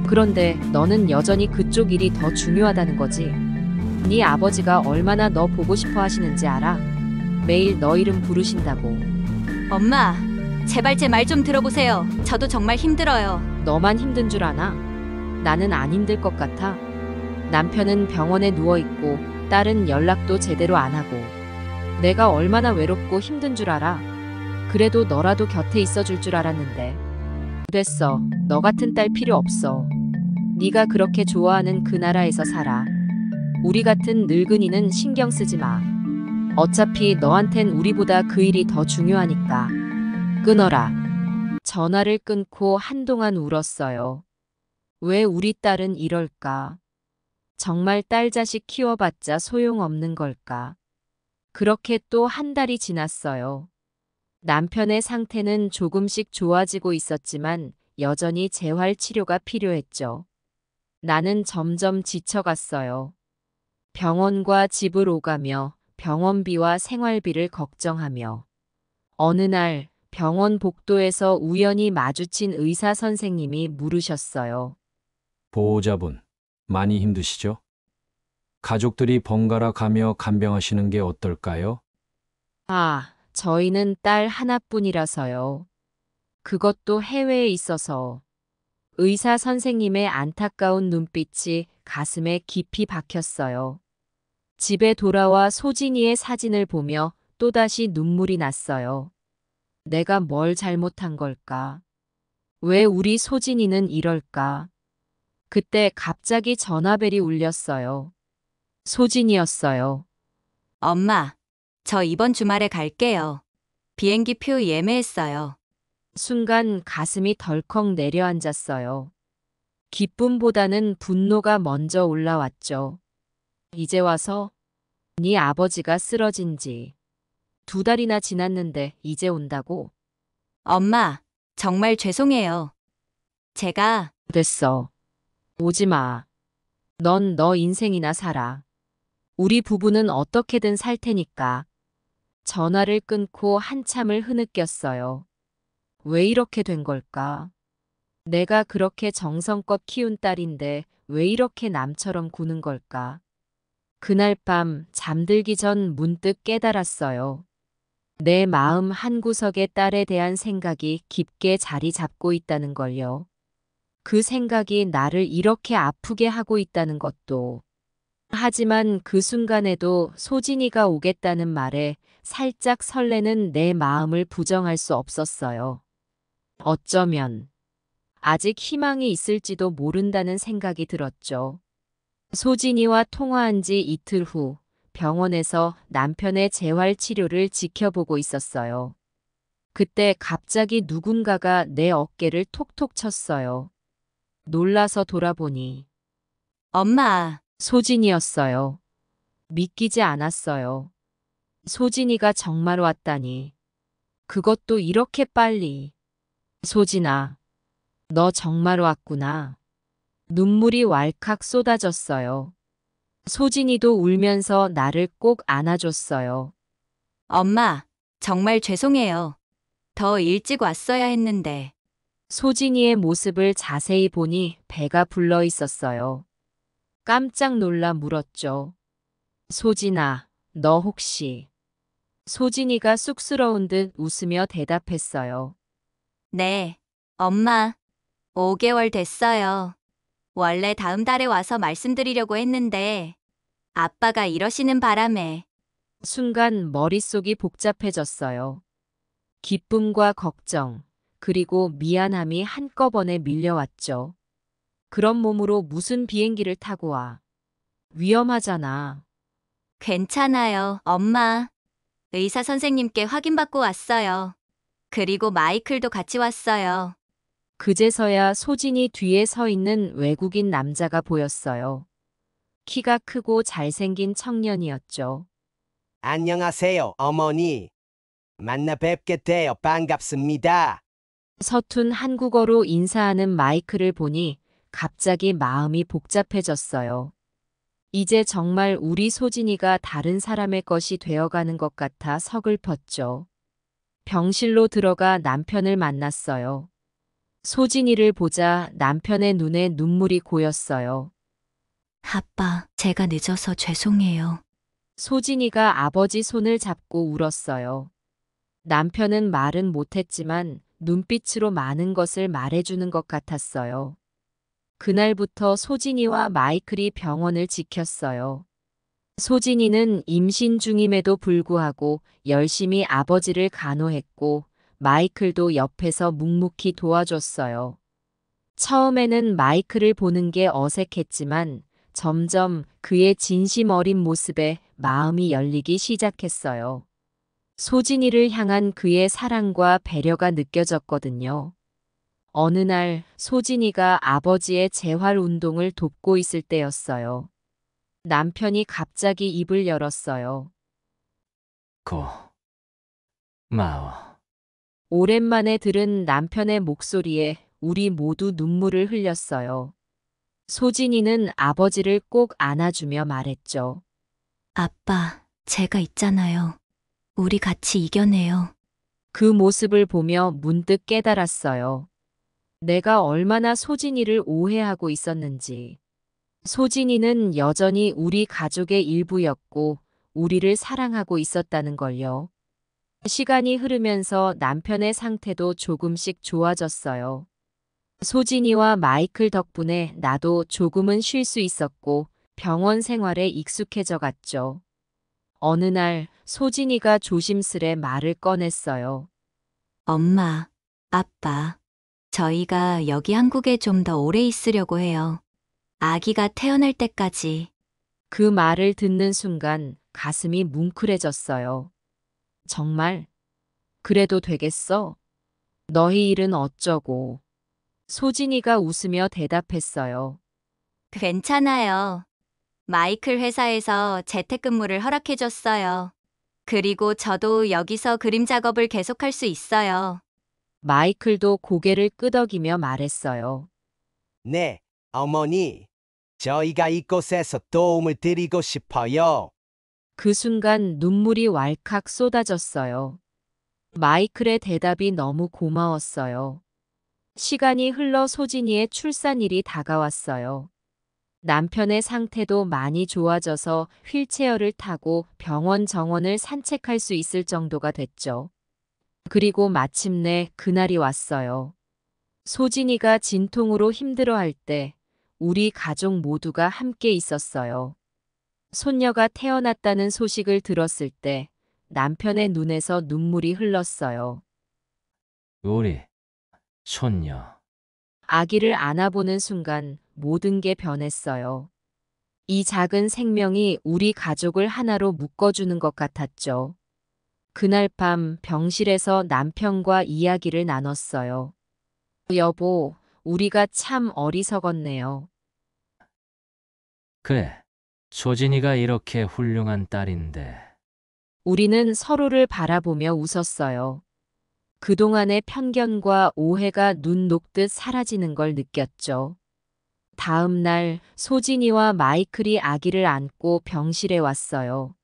Speaker 1: 그런데 너는 여전히 그쪽 일이 더 중요하다는 거지. 네 아버지가 얼마나 너 보고 싶어 하시는지 알아? 매일 너 이름 부르신다고.
Speaker 5: 엄마, 제발 제 말 좀 들어보세요. 저도 정말 힘들어요.
Speaker 1: 너만 힘든 줄 아나? 나는 안 힘들 것 같아. 남편은 병원에 누워있고 딸은 연락도 제대로 안 하고. 내가 얼마나 외롭고 힘든 줄 알아? 그래도 너라도 곁에 있어줄 줄 알았는데. 됐어. 너 같은 딸 필요 없어. 네가 그렇게 좋아하는 그 나라에서 살아. 우리 같은 늙은이는 신경 쓰지 마. 어차피 너한텐 우리보다 그 일이 더 중요하니까. 끊어라. 전화를 끊고 한동안 울었어요. 왜 우리 딸은 이럴까? 정말 딸 자식 키워봤자 소용없는 걸까? 그렇게 또 한 달이 지났어요. 남편의 상태는 조금씩 좋아지고 있었지만 여전히 재활 치료가 필요했죠. 나는 점점 지쳐갔어요. 병원과 집을 오가며 병원비와 생활비를 걱정하며. 어느 날 병원 복도에서 우연히 마주친 의사 선생님이 물으셨어요.
Speaker 12: 보호자분, 많이 힘드시죠? 가족들이 번갈아 가며 간병하시는 게 어떨까요?
Speaker 1: 아, 저희는 딸 하나뿐이라서요. 그것도 해외에 있어서. 의사 선생님의 안타까운 눈빛이 가슴에 깊이 박혔어요. 집에 돌아와 소진이의 사진을 보며 또다시 눈물이 났어요. 내가 뭘 잘못한 걸까? 왜 우리 소진이는 이럴까? 그때 갑자기 전화벨이 울렸어요. 소진이었어요.
Speaker 5: 엄마, 저 이번 주말에 갈게요. 비행기표 예매했어요.
Speaker 1: 순간 가슴이 덜컥 내려앉았어요. 기쁨보다는 분노가 먼저 올라왔죠. 이제 와서 네 아버지가 쓰러진 지 2달이나 지났는데 이제 온다고?
Speaker 5: 엄마, 정말 죄송해요. 제가
Speaker 1: 됐어. 오지 마. 넌 너 인생이나 살아. 우리 부부는 어떻게든 살 테니까. 전화를 끊고 한참을 흐느꼈어요. 왜 이렇게 된 걸까? 내가 그렇게 정성껏 키운 딸인데 왜 이렇게 남처럼 구는 걸까? 그날 밤 잠들기 전 문득 깨달았어요. 내 마음 한구석에 딸에 대한 생각이 깊게 자리 잡고 있다는 걸요. 그 생각이 나를 이렇게 아프게 하고 있다는 것도. 하지만 그 순간에도 소진이가 오겠다는 말에 살짝 설레는 내 마음을 부정할 수 없었어요. 어쩌면 아직 희망이 있을지도 모른다는 생각이 들었죠. 소진이와 통화한 지 이틀 후 병원에서 남편의 재활 치료를 지켜보고 있었어요. 그때 갑자기 누군가가 내 어깨를 톡톡 쳤어요. 놀라서 돌아보니
Speaker 5: 엄마,
Speaker 1: 소진이였어요. 믿기지 않았어요. 소진이가 정말 왔다니. 그것도 이렇게 빨리. 소진아, 너 정말 왔구나. 눈물이 왈칵 쏟아졌어요. 소진이도 울면서 나를 꼭 안아줬어요.
Speaker 5: 엄마, 정말 죄송해요. 더 일찍 왔어야 했는데.
Speaker 1: 소진이의 모습을 자세히 보니 배가 불러 있었어요. 깜짝 놀라 물었죠. 소진아, 너 혹시. 소진이가 쑥스러운 듯 웃으며 대답했어요.
Speaker 5: 네, 엄마. 5개월 됐어요. 원래 다음 달에 와서 말씀드리려고 했는데 아빠가 이러시는 바람에.
Speaker 1: 순간 머릿속이 복잡해졌어요. 기쁨과 걱정, 그리고 미안함이 한꺼번에 밀려왔죠. 그런 몸으로 무슨 비행기를 타고 와. 위험하잖아.
Speaker 5: 괜찮아요, 엄마. 의사 선생님께 확인받고 왔어요. 그리고 마이클도 같이 왔어요.
Speaker 1: 그제서야 소진이 뒤에 서 있는 외국인 남자가 보였어요. 키가 크고 잘생긴 청년이었죠.
Speaker 13: 안녕하세요, 어머니. 만나 뵙게 되어 반갑습니다.
Speaker 1: 서툰 한국어로 인사하는 마이클을 보니 갑자기 마음이 복잡해졌어요. 이제 정말 우리 소진이가 다른 사람의 것이 되어가는 것 같아 서글펐죠. 병실로 들어가 남편을 만났어요. 소진이를 보자 남편의 눈에 눈물이 고였어요.
Speaker 5: 아빠, 제가 늦어서 죄송해요.
Speaker 1: 소진이가 아버지 손을 잡고 울었어요. 남편은 말은 못했지만 눈빛으로 많은 것을 말해주는 것 같았어요. 그날부터 소진이와 마이클이 병원을 지켰어요. 소진이는 임신 중임에도 불구하고 열심히 아버지를 간호했고 마이클도 옆에서 묵묵히 도와줬어요. 처음에는 마이클을 보는 게 어색했지만 점점 그의 진심 어린 모습에 마음이 열리기 시작했어요. 소진이를 향한 그의 사랑과 배려가 느껴졌거든요. 어느 날 소진이가 아버지의 재활 운동을 돕고 있을 때였어요. 남편이 갑자기 입을 열었어요.
Speaker 3: 마워.
Speaker 1: 오랜만에 들은 남편의 목소리에 우리 모두 눈물을 흘렸어요. 소진이는 아버지를 꼭 안아주며 말했죠.
Speaker 5: 아빠, 제가 있잖아요. 우리 같이 이겨내요.
Speaker 1: 그 모습을 보며 문득 깨달았어요. 내가 얼마나 소진이를 오해하고 있었는지. 소진이는 여전히 우리 가족의 일부였고 우리를 사랑하고 있었다는 걸요. 시간이 흐르면서 남편의 상태도 조금씩 좋아졌어요. 소진이와 마이클 덕분에 나도 조금은 쉴 수 있었고 병원 생활에 익숙해져 갔죠. 어느 날 소진이가 조심스레 말을 꺼냈어요.
Speaker 5: 엄마, 아빠, 저희가 여기 한국에 좀 더 오래 있으려고 해요. 아기가 태어날 때까지.
Speaker 1: 그 말을 듣는 순간 가슴이 뭉클해졌어요. 정말 그래도 되겠어? 너희 일은 어쩌고? 소진이가 웃으며 대답했어요.
Speaker 5: 괜찮아요. 마이클 회사에서 재택근무를 허락해줬어요. 그리고 저도 여기서 그림 작업을 계속할 수 있어요.
Speaker 1: 마이클도 고개를 끄덕이며 말했어요.
Speaker 13: 네, 어머니. 저희가 이곳에서 도움을 드리고 싶어요.
Speaker 1: 그 순간 눈물이 왈칵 쏟아졌어요. 마이클의 대답이 너무 고마웠어요. 시간이 흘러 소진이의 출산일이 다가왔어요. 남편의 상태도 많이 좋아져서 휠체어를 타고 병원 정원을 산책할 수 있을 정도가 됐죠. 그리고 마침내 그날이 왔어요. 소진이가 진통으로 힘들어할 때 우리 가족 모두가 함께 있었어요. 손녀가 태어났다는 소식을 들었을 때 남편의 눈에서 눈물이 흘렀어요.
Speaker 3: 우리 손녀.
Speaker 1: 아기를 안아보는 순간 모든 게 변했어요. 이 작은 생명이 우리 가족을 하나로 묶어주는 것 같았죠. 그날 밤 병실에서 남편과 이야기를 나눴어요. 여보, 우리가 참 어리석었네요.
Speaker 3: 그래, 소진이가 이렇게 훌륭한 딸인데.
Speaker 1: 우리는 서로를 바라보며 웃었어요. 그동안의 편견과 오해가 눈 녹듯 사라지는 걸 느꼈죠. 다음 날 소진이와 마이클이 아기를 안고 병실에 왔어요.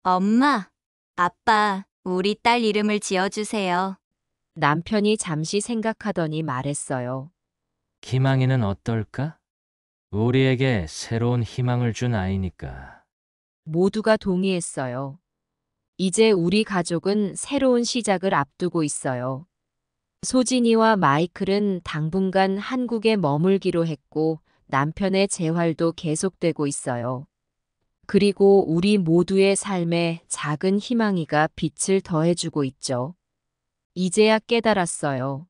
Speaker 5: 엄마, 아빠, 우리 딸 이름을 지어주세요.
Speaker 1: 남편이 잠시 생각하더니 말했어요.
Speaker 3: 희망이는 어떨까? 우리에게 새로운 희망을 준 아이니까.
Speaker 1: 모두가 동의했어요. 이제 우리 가족은 새로운 시작을 앞두고 있어요. 소진이와 마이클은 당분간 한국에 머물기로 했고 남편의 재활도 계속되고 있어요. 그리고 우리 모두의 삶에 작은 희망이가 빛을 더해주고 있죠. 이제야 깨달았어요.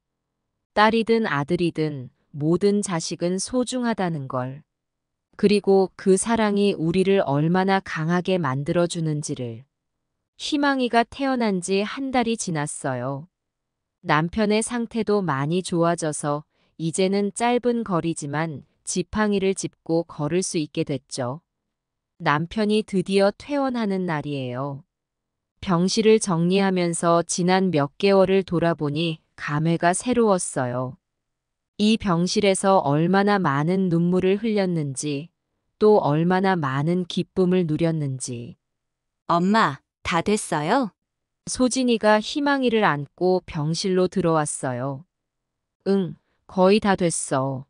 Speaker 1: 딸이든 아들이든 모든 자식은 소중하다는 걸. 그리고 그 사랑이 우리를 얼마나 강하게 만들어주는지를. 희망이가 태어난 지 한 달이 지났어요. 남편의 상태도 많이 좋아져서 이제는 짧은 거리지만 지팡이를 짚고 걸을 수 있게 됐죠. 남편이 드디어 퇴원하는 날이에요. 병실을 정리하면서 지난 몇 개월을 돌아보니 감회가 새로웠어요. 이 병실에서 얼마나 많은 눈물을 흘렸는지, 또 얼마나 많은 기쁨을 누렸는지.
Speaker 5: 엄마, 다 됐어요?
Speaker 1: 소진이가 희망이를 안고 병실로 들어왔어요. 응, 거의 다 됐어.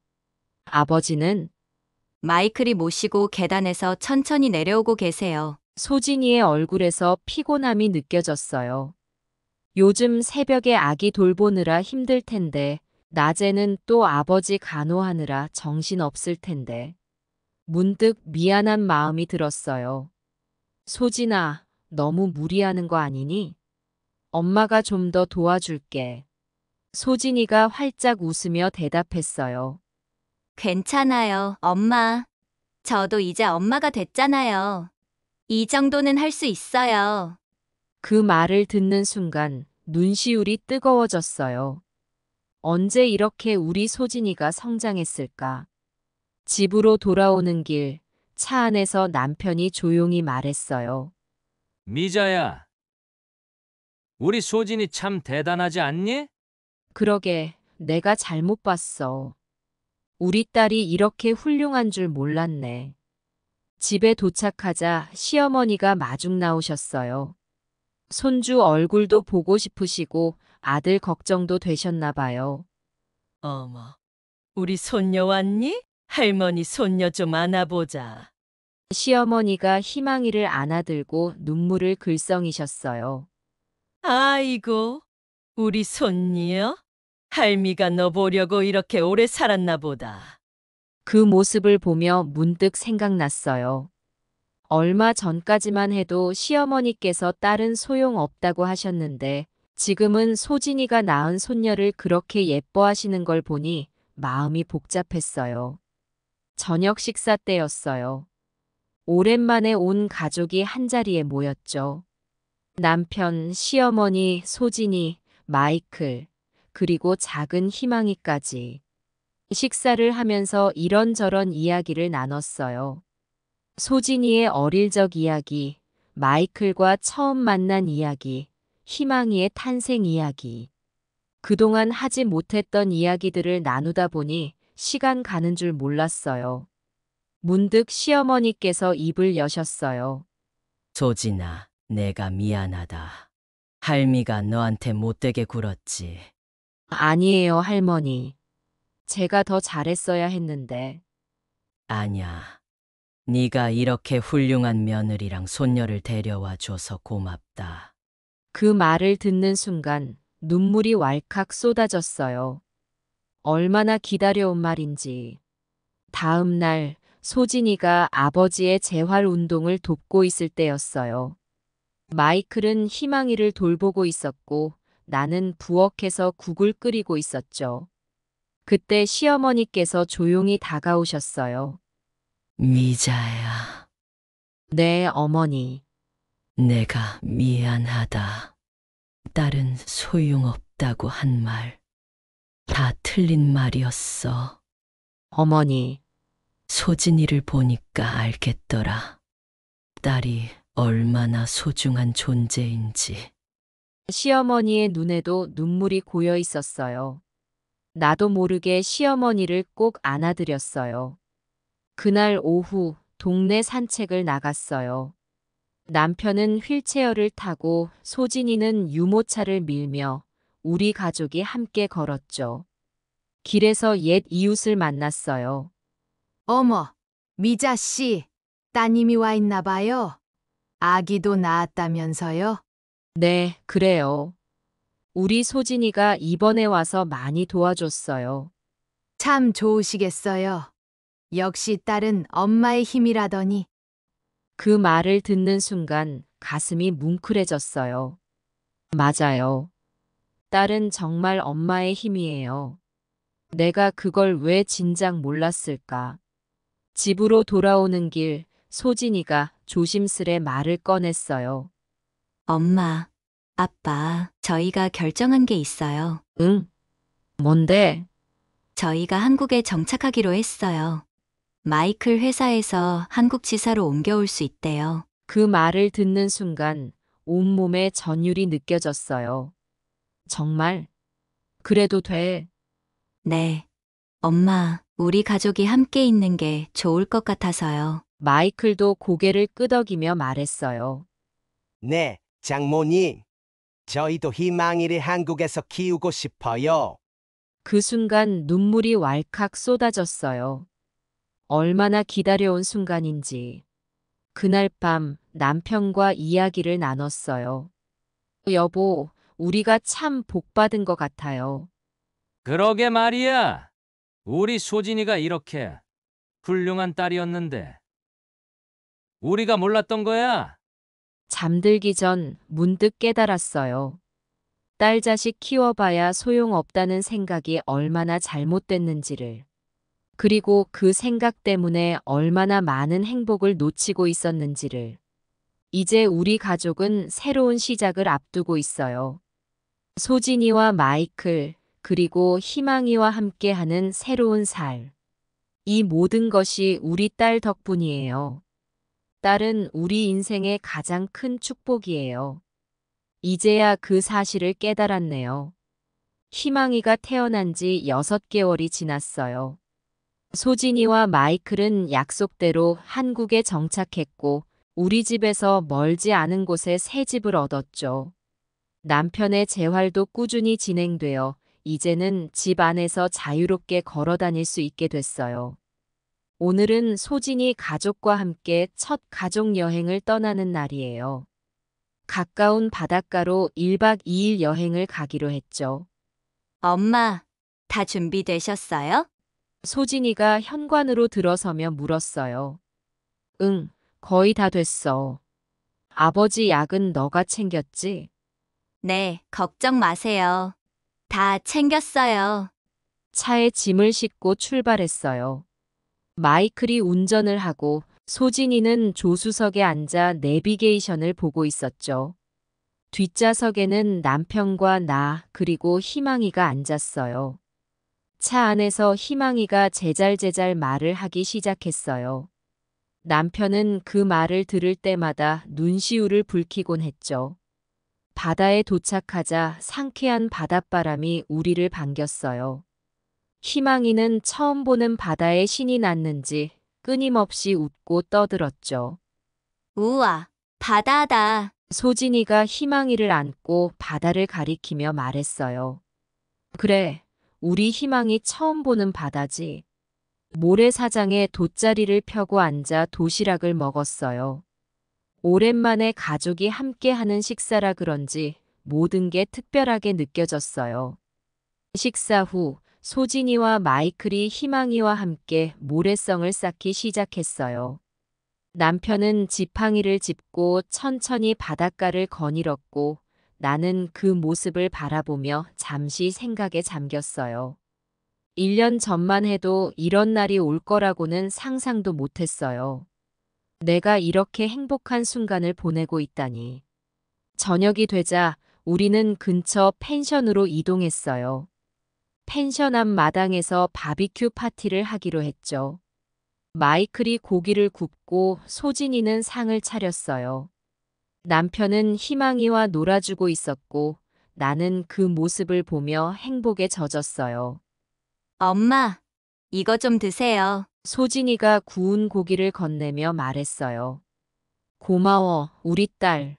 Speaker 1: 아버지는?
Speaker 5: 마이클이 모시고 계단에서 천천히 내려오고 계세요.
Speaker 1: 소진이의 얼굴에서 피곤함이 느껴졌어요. 요즘 새벽에 아기 돌보느라 힘들 텐데, 낮에는 또 아버지 간호하느라 정신 없을 텐데. 문득 미안한 마음이 들었어요. 소진아, 너무 무리하는 거 아니니? 엄마가 좀 더 도와줄게. 소진이가 활짝 웃으며 대답했어요.
Speaker 5: 괜찮아요, 엄마. 저도 이제 엄마가 됐잖아요. 이 정도는 할 수 있어요.
Speaker 1: 그 말을 듣는 순간 눈시울이 뜨거워졌어요. 언제 이렇게 우리 소진이가 성장했을까? 집으로 돌아오는 길, 차 안에서 남편이 조용히 말했어요.
Speaker 3: 미자야, 우리 소진이 참 대단하지 않니?
Speaker 1: 그러게, 내가 잘못 봤어. 우리 딸이 이렇게 훌륭한 줄 몰랐네. 집에 도착하자 시어머니가 마중 나오셨어요. 손주 얼굴도 보고 싶으시고 아들 걱정도 되셨나 봐요.
Speaker 2: 어머, 우리 손녀 왔니? 할머니 손녀 좀 안아보자.
Speaker 1: 시어머니가 희망이를 안아들고 눈물을 글썽이셨어요.
Speaker 2: 아이고, 우리 손니요? 할미가 너 보려고 이렇게 오래 살았나 보다.
Speaker 1: 그 모습을 보며 문득 생각났어요. 얼마 전까지만 해도 시어머니께서 딸은 소용없다고 하셨는데 지금은 소진이가 낳은 손녀를 그렇게 예뻐하시는 걸 보니 마음이 복잡했어요. 저녁 식사 때였어요. 오랜만에 온 가족이 한자리에 모였죠. 남편, 시어머니, 소진이, 마이클, 그리고 작은 희망이까지. 식사를 하면서 이런저런 이야기를 나눴어요. 소진이의 어릴 적 이야기, 마이클과 처음 만난 이야기, 희망이의 탄생 이야기. 그동안 하지 못했던 이야기들을 나누다 보니 시간 가는 줄 몰랐어요. 문득 시어머니께서 입을 여셨어요.
Speaker 2: 소진아, 내가 미안하다. 할미가 너한테 못되게 굴었지.
Speaker 1: 아니에요, 할머니. 제가 더 잘했어야 했는데.
Speaker 2: 아냐. 네가 이렇게 훌륭한 며느리랑 손녀를 데려와 줘서 고맙다.
Speaker 1: 그 말을 듣는 순간 눈물이 왈칵 쏟아졌어요. 얼마나 기다려온 말인지. 다음 날 소진이가 아버지의 재활 운동을 돕고 있을 때였어요. 마이클은 희망이를 돌보고 있었고 나는 부엌에서 국을 끓이고 있었죠. 그때 시어머니께서 조용히 다가오셨어요.
Speaker 2: 미자야,
Speaker 1: 네, 어머니.
Speaker 2: 내가 미안하다. 딸은 소용없다고 한 말. 다 틀린 말이었어.
Speaker 1: 어머니.
Speaker 2: 소진이를 보니까 알겠더라. 딸이 얼마나 소중한 존재인지.
Speaker 1: 시어머니의 눈에도 눈물이 고여 있었어요. 나도 모르게 시어머니를 꼭 안아드렸어요. 그날 오후 동네 산책을 나갔어요. 남편은 휠체어를 타고 소진이는 유모차를 밀며 우리 가족이 함께 걸었죠. 길에서 옛 이웃을 만났어요.
Speaker 6: 어머, 미자 씨, 따님이 와 있나 봐요. 아기도 낳았다면서요?
Speaker 1: 네, 그래요. 우리 소진이가 이번에 와서 많이 도와줬어요.
Speaker 6: 참 좋으시겠어요. 역시 딸은 엄마의 힘이라더니.
Speaker 1: 그 말을 듣는 순간 가슴이 뭉클해졌어요. 맞아요. 딸은 정말 엄마의 힘이에요. 내가 그걸 왜 진작 몰랐을까? 집으로 돌아오는 길 소진이가 조심스레 말을 꺼냈어요.
Speaker 5: 엄마, 아빠, 저희가 결정한 게 있어요.
Speaker 1: 응? 뭔데?
Speaker 5: 저희가 한국에 정착하기로 했어요. 마이클 회사에서 한국 지사로 옮겨올 수 있대요.
Speaker 1: 그 말을 듣는 순간 온몸에 전율이 느껴졌어요. 정말? 그래도 돼?
Speaker 5: 네. 엄마, 우리 가족이 함께 있는 게 좋을 것 같아서요.
Speaker 1: 마이클도 고개를 끄덕이며 말했어요.
Speaker 13: 네, 장모님. 저희도 희망이를 한국에서 키우고 싶어요.
Speaker 1: 그 순간 눈물이 왈칵 쏟아졌어요. 얼마나 기다려온 순간인지. 그날 밤 남편과 이야기를 나눴어요. 여보, 우리가 참 복받은 것 같아요.
Speaker 3: 그러게 말이야. 우리 소진이가 이렇게 훌륭한 딸이었는데. 우리가 몰랐던 거야.
Speaker 1: 잠들기 전 문득 깨달았어요. 딸 자식 키워봐야 소용없다는 생각이 얼마나 잘못됐는지를. 그리고 그 생각 때문에 얼마나 많은 행복을 놓치고 있었는지를. 이제 우리 가족은 새로운 시작을 앞두고 있어요. 소진이와 마이클, 그리고 희망이와 함께하는 새로운 살. 이 모든 것이 우리 딸 덕분이에요. 딸은 우리 인생의 가장 큰 축복이에요. 이제야 그 사실을 깨달았네요. 희망이가 태어난 지 6개월이 지났어요. 소진이와 마이클은 약속대로 한국에 정착했고 우리 집에서 멀지 않은 곳에 새 집을 얻었죠. 남편의 재활도 꾸준히 진행되어 이제는 집 안에서 자유롭게 걸어 다닐 수 있게 됐어요. 오늘은 소진이 가족과 함께 첫 가족 여행을 떠나는 날이에요. 가까운 바닷가로 1박 2일 여행을 가기로 했죠.
Speaker 5: 엄마, 다 준비되셨어요?
Speaker 1: 소진이가 현관으로 들어서며 물었어요. 응, 거의 다 됐어. 아버지 약은 너가 챙겼지?
Speaker 5: 네, 걱정 마세요. 다 챙겼어요.
Speaker 1: 차에 짐을 싣고 출발했어요. 마이클이 운전을 하고 소진이는 조수석에 앉아 내비게이션을 보고 있었죠. 뒷좌석에는 남편과 나 그리고 희망이가 앉았어요. 차 안에서 희망이가 제잘제잘 말을 하기 시작했어요. 남편은 그 말을 들을 때마다 눈시울을 붉히곤 했죠. 바다에 도착하자 상쾌한 바닷바람이 우리를 반겼어요. 희망이는 처음 보는 바다에 신이 났는지 끊임없이 웃고 떠들었죠.
Speaker 5: 우와, 바다다.
Speaker 1: 소진이가 희망이를 안고 바다를 가리키며 말했어요. 그래, 우리 희망이 처음 보는 바다지. 모래사장에 돗자리를 펴고 앉아 도시락을 먹었어요. 오랜만에 가족이 함께하는 식사라 그런지 모든 게 특별하게 느껴졌어요. 식사 후 소진이와 마이클이 희망이와 함께 모래성을 쌓기 시작했어요. 남편은 지팡이를 짚고 천천히 바닷가를 거닐었고 나는 그 모습을 바라보며 잠시 생각에 잠겼어요. 1년 전만 해도 이런 날이 올 거라고는 상상도 못했어요. 내가 이렇게 행복한 순간을 보내고 있다니. 저녁이 되자 우리는 근처 펜션으로 이동했어요. 펜션 앞 마당에서 바비큐 파티를 하기로 했죠. 마이클이 고기를 굽고 소진이는 상을 차렸어요. 남편은 희망이와 놀아주고 있었고 나는 그 모습을 보며 행복에 젖었어요.
Speaker 5: 엄마, 이거 좀 드세요.
Speaker 1: 소진이가 구운 고기를 건네며 말했어요. 고마워, 우리 딸.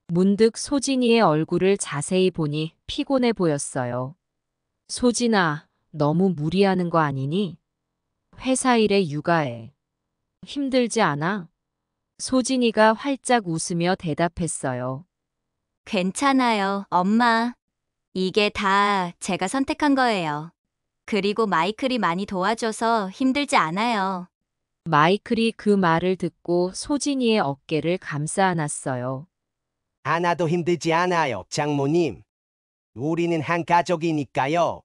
Speaker 1: 문득 소진이의 얼굴을 자세히 보니 피곤해 보였어요. 소진아, 너무 무리하는 거 아니니? 회사 일에 육아해. 힘들지 않아? 소진이가 활짝 웃으며 대답했어요.
Speaker 5: 괜찮아요, 엄마. 이게 다 제가 선택한 거예요. 그리고 마이클이 많이 도와줘서 힘들지 않아요.
Speaker 1: 마이클이 그 말을 듣고 소진이의 어깨를 감싸 안았어요.
Speaker 13: 하나도 힘들지 않아요, 장모님. 우리는 한 가족이니까요.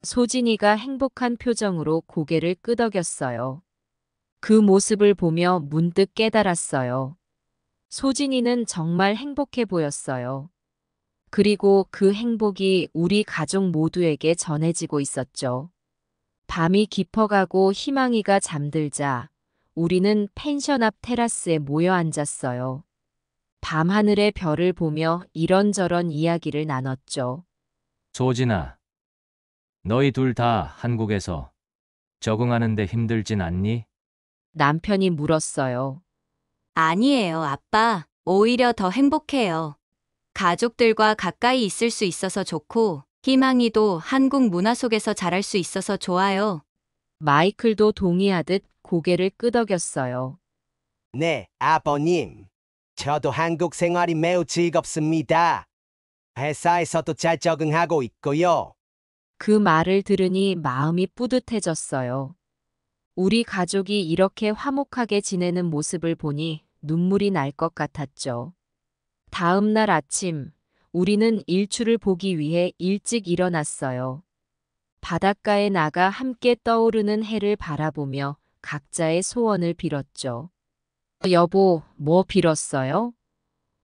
Speaker 1: 소진이가 행복한 표정으로 고개를 끄덕였어요. 그 모습을 보며 문득 깨달았어요. 소진이는 정말 행복해 보였어요. 그리고 그 행복이 우리 가족 모두에게 전해지고 있었죠. 밤이 깊어가고 희망이가 잠들자 우리는 펜션 앞 테라스에 모여 앉았어요. 밤하늘의 별을 보며 이런저런 이야기를 나눴죠.
Speaker 3: 소진아, 너희 둘 다 한국에서 적응하는데 힘들진 않니?
Speaker 1: 남편이 물었어요.
Speaker 5: 아니에요, 아빠. 오히려 더 행복해요. 가족들과 가까이 있을 수 있어서 좋고, 희망이도 한국 문화 속에서 자랄 수 있어서 좋아요.
Speaker 1: 마이클도 동의하듯 고개를 끄덕였어요.
Speaker 13: 네, 아버님. 저도 한국 생활이 매우 즐겁습니다. 회사에서도 잘 적응하고 있고요.
Speaker 1: 그 말을 들으니 마음이 뿌듯해졌어요. 우리 가족이 이렇게 화목하게 지내는 모습을 보니 눈물이 날 것 같았죠. 다음 날 아침, 우리는 일출을 보기 위해 일찍 일어났어요. 바닷가에 나가 함께 떠오르는 해를 바라보며 각자의 소원을 빌었죠. 여보, 뭐 빌었어요?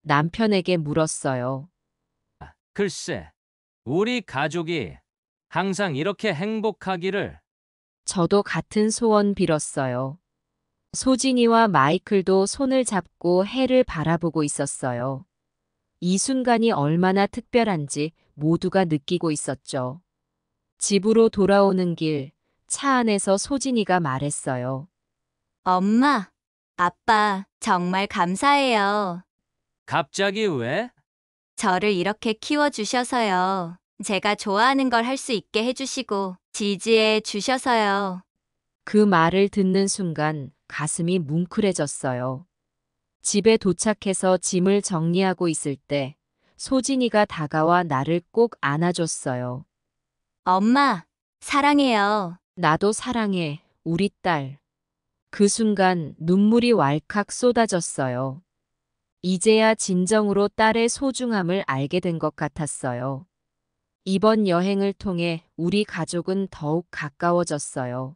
Speaker 1: 남편에게 물었어요.
Speaker 3: 글쎄, 우리 가족이 항상 이렇게 행복하기를.
Speaker 1: 저도 같은 소원 빌었어요. 소진이와 마이클도 손을 잡고 해를 바라보고 있었어요. 이 순간이 얼마나 특별한지 모두가 느끼고 있었죠. 집으로 돌아오는 길, 차 안에서 소진이가 말했어요.
Speaker 5: 엄마, 아빠, 정말 감사해요.
Speaker 3: 갑자기 왜?
Speaker 5: 저를 이렇게 키워주셔서요. 제가 좋아하는 걸 할 수 있게 해주시고, 지지해 주셔서요.
Speaker 1: 그 말을 듣는 순간 가슴이 뭉클해졌어요. 집에 도착해서 짐을 정리하고 있을 때 소진이가 다가와 나를 꼭 안아줬어요.
Speaker 5: 엄마, 사랑해요.
Speaker 1: 나도 사랑해, 우리 딸. 그 순간 눈물이 왈칵 쏟아졌어요. 이제야 진정으로 딸의 소중함을 알게 된 것 같았어요. 이번 여행을 통해 우리 가족은 더욱 가까워졌어요.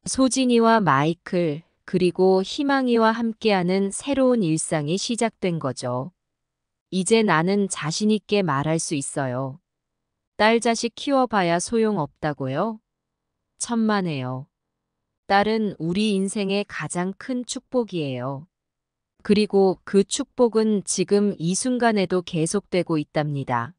Speaker 1: 소진이와 마이클, 그리고 희망이와 함께하는 새로운 일상이 시작된 거죠. 이제 나는 자신있게 말할 수 있어요. 딸 자식 키워봐야 소용없다고요? 천만에요. 딸은 우리 인생의 가장 큰 축복이에요. 그리고 그 축복은 지금 이 순간에도 계속되고 있답니다.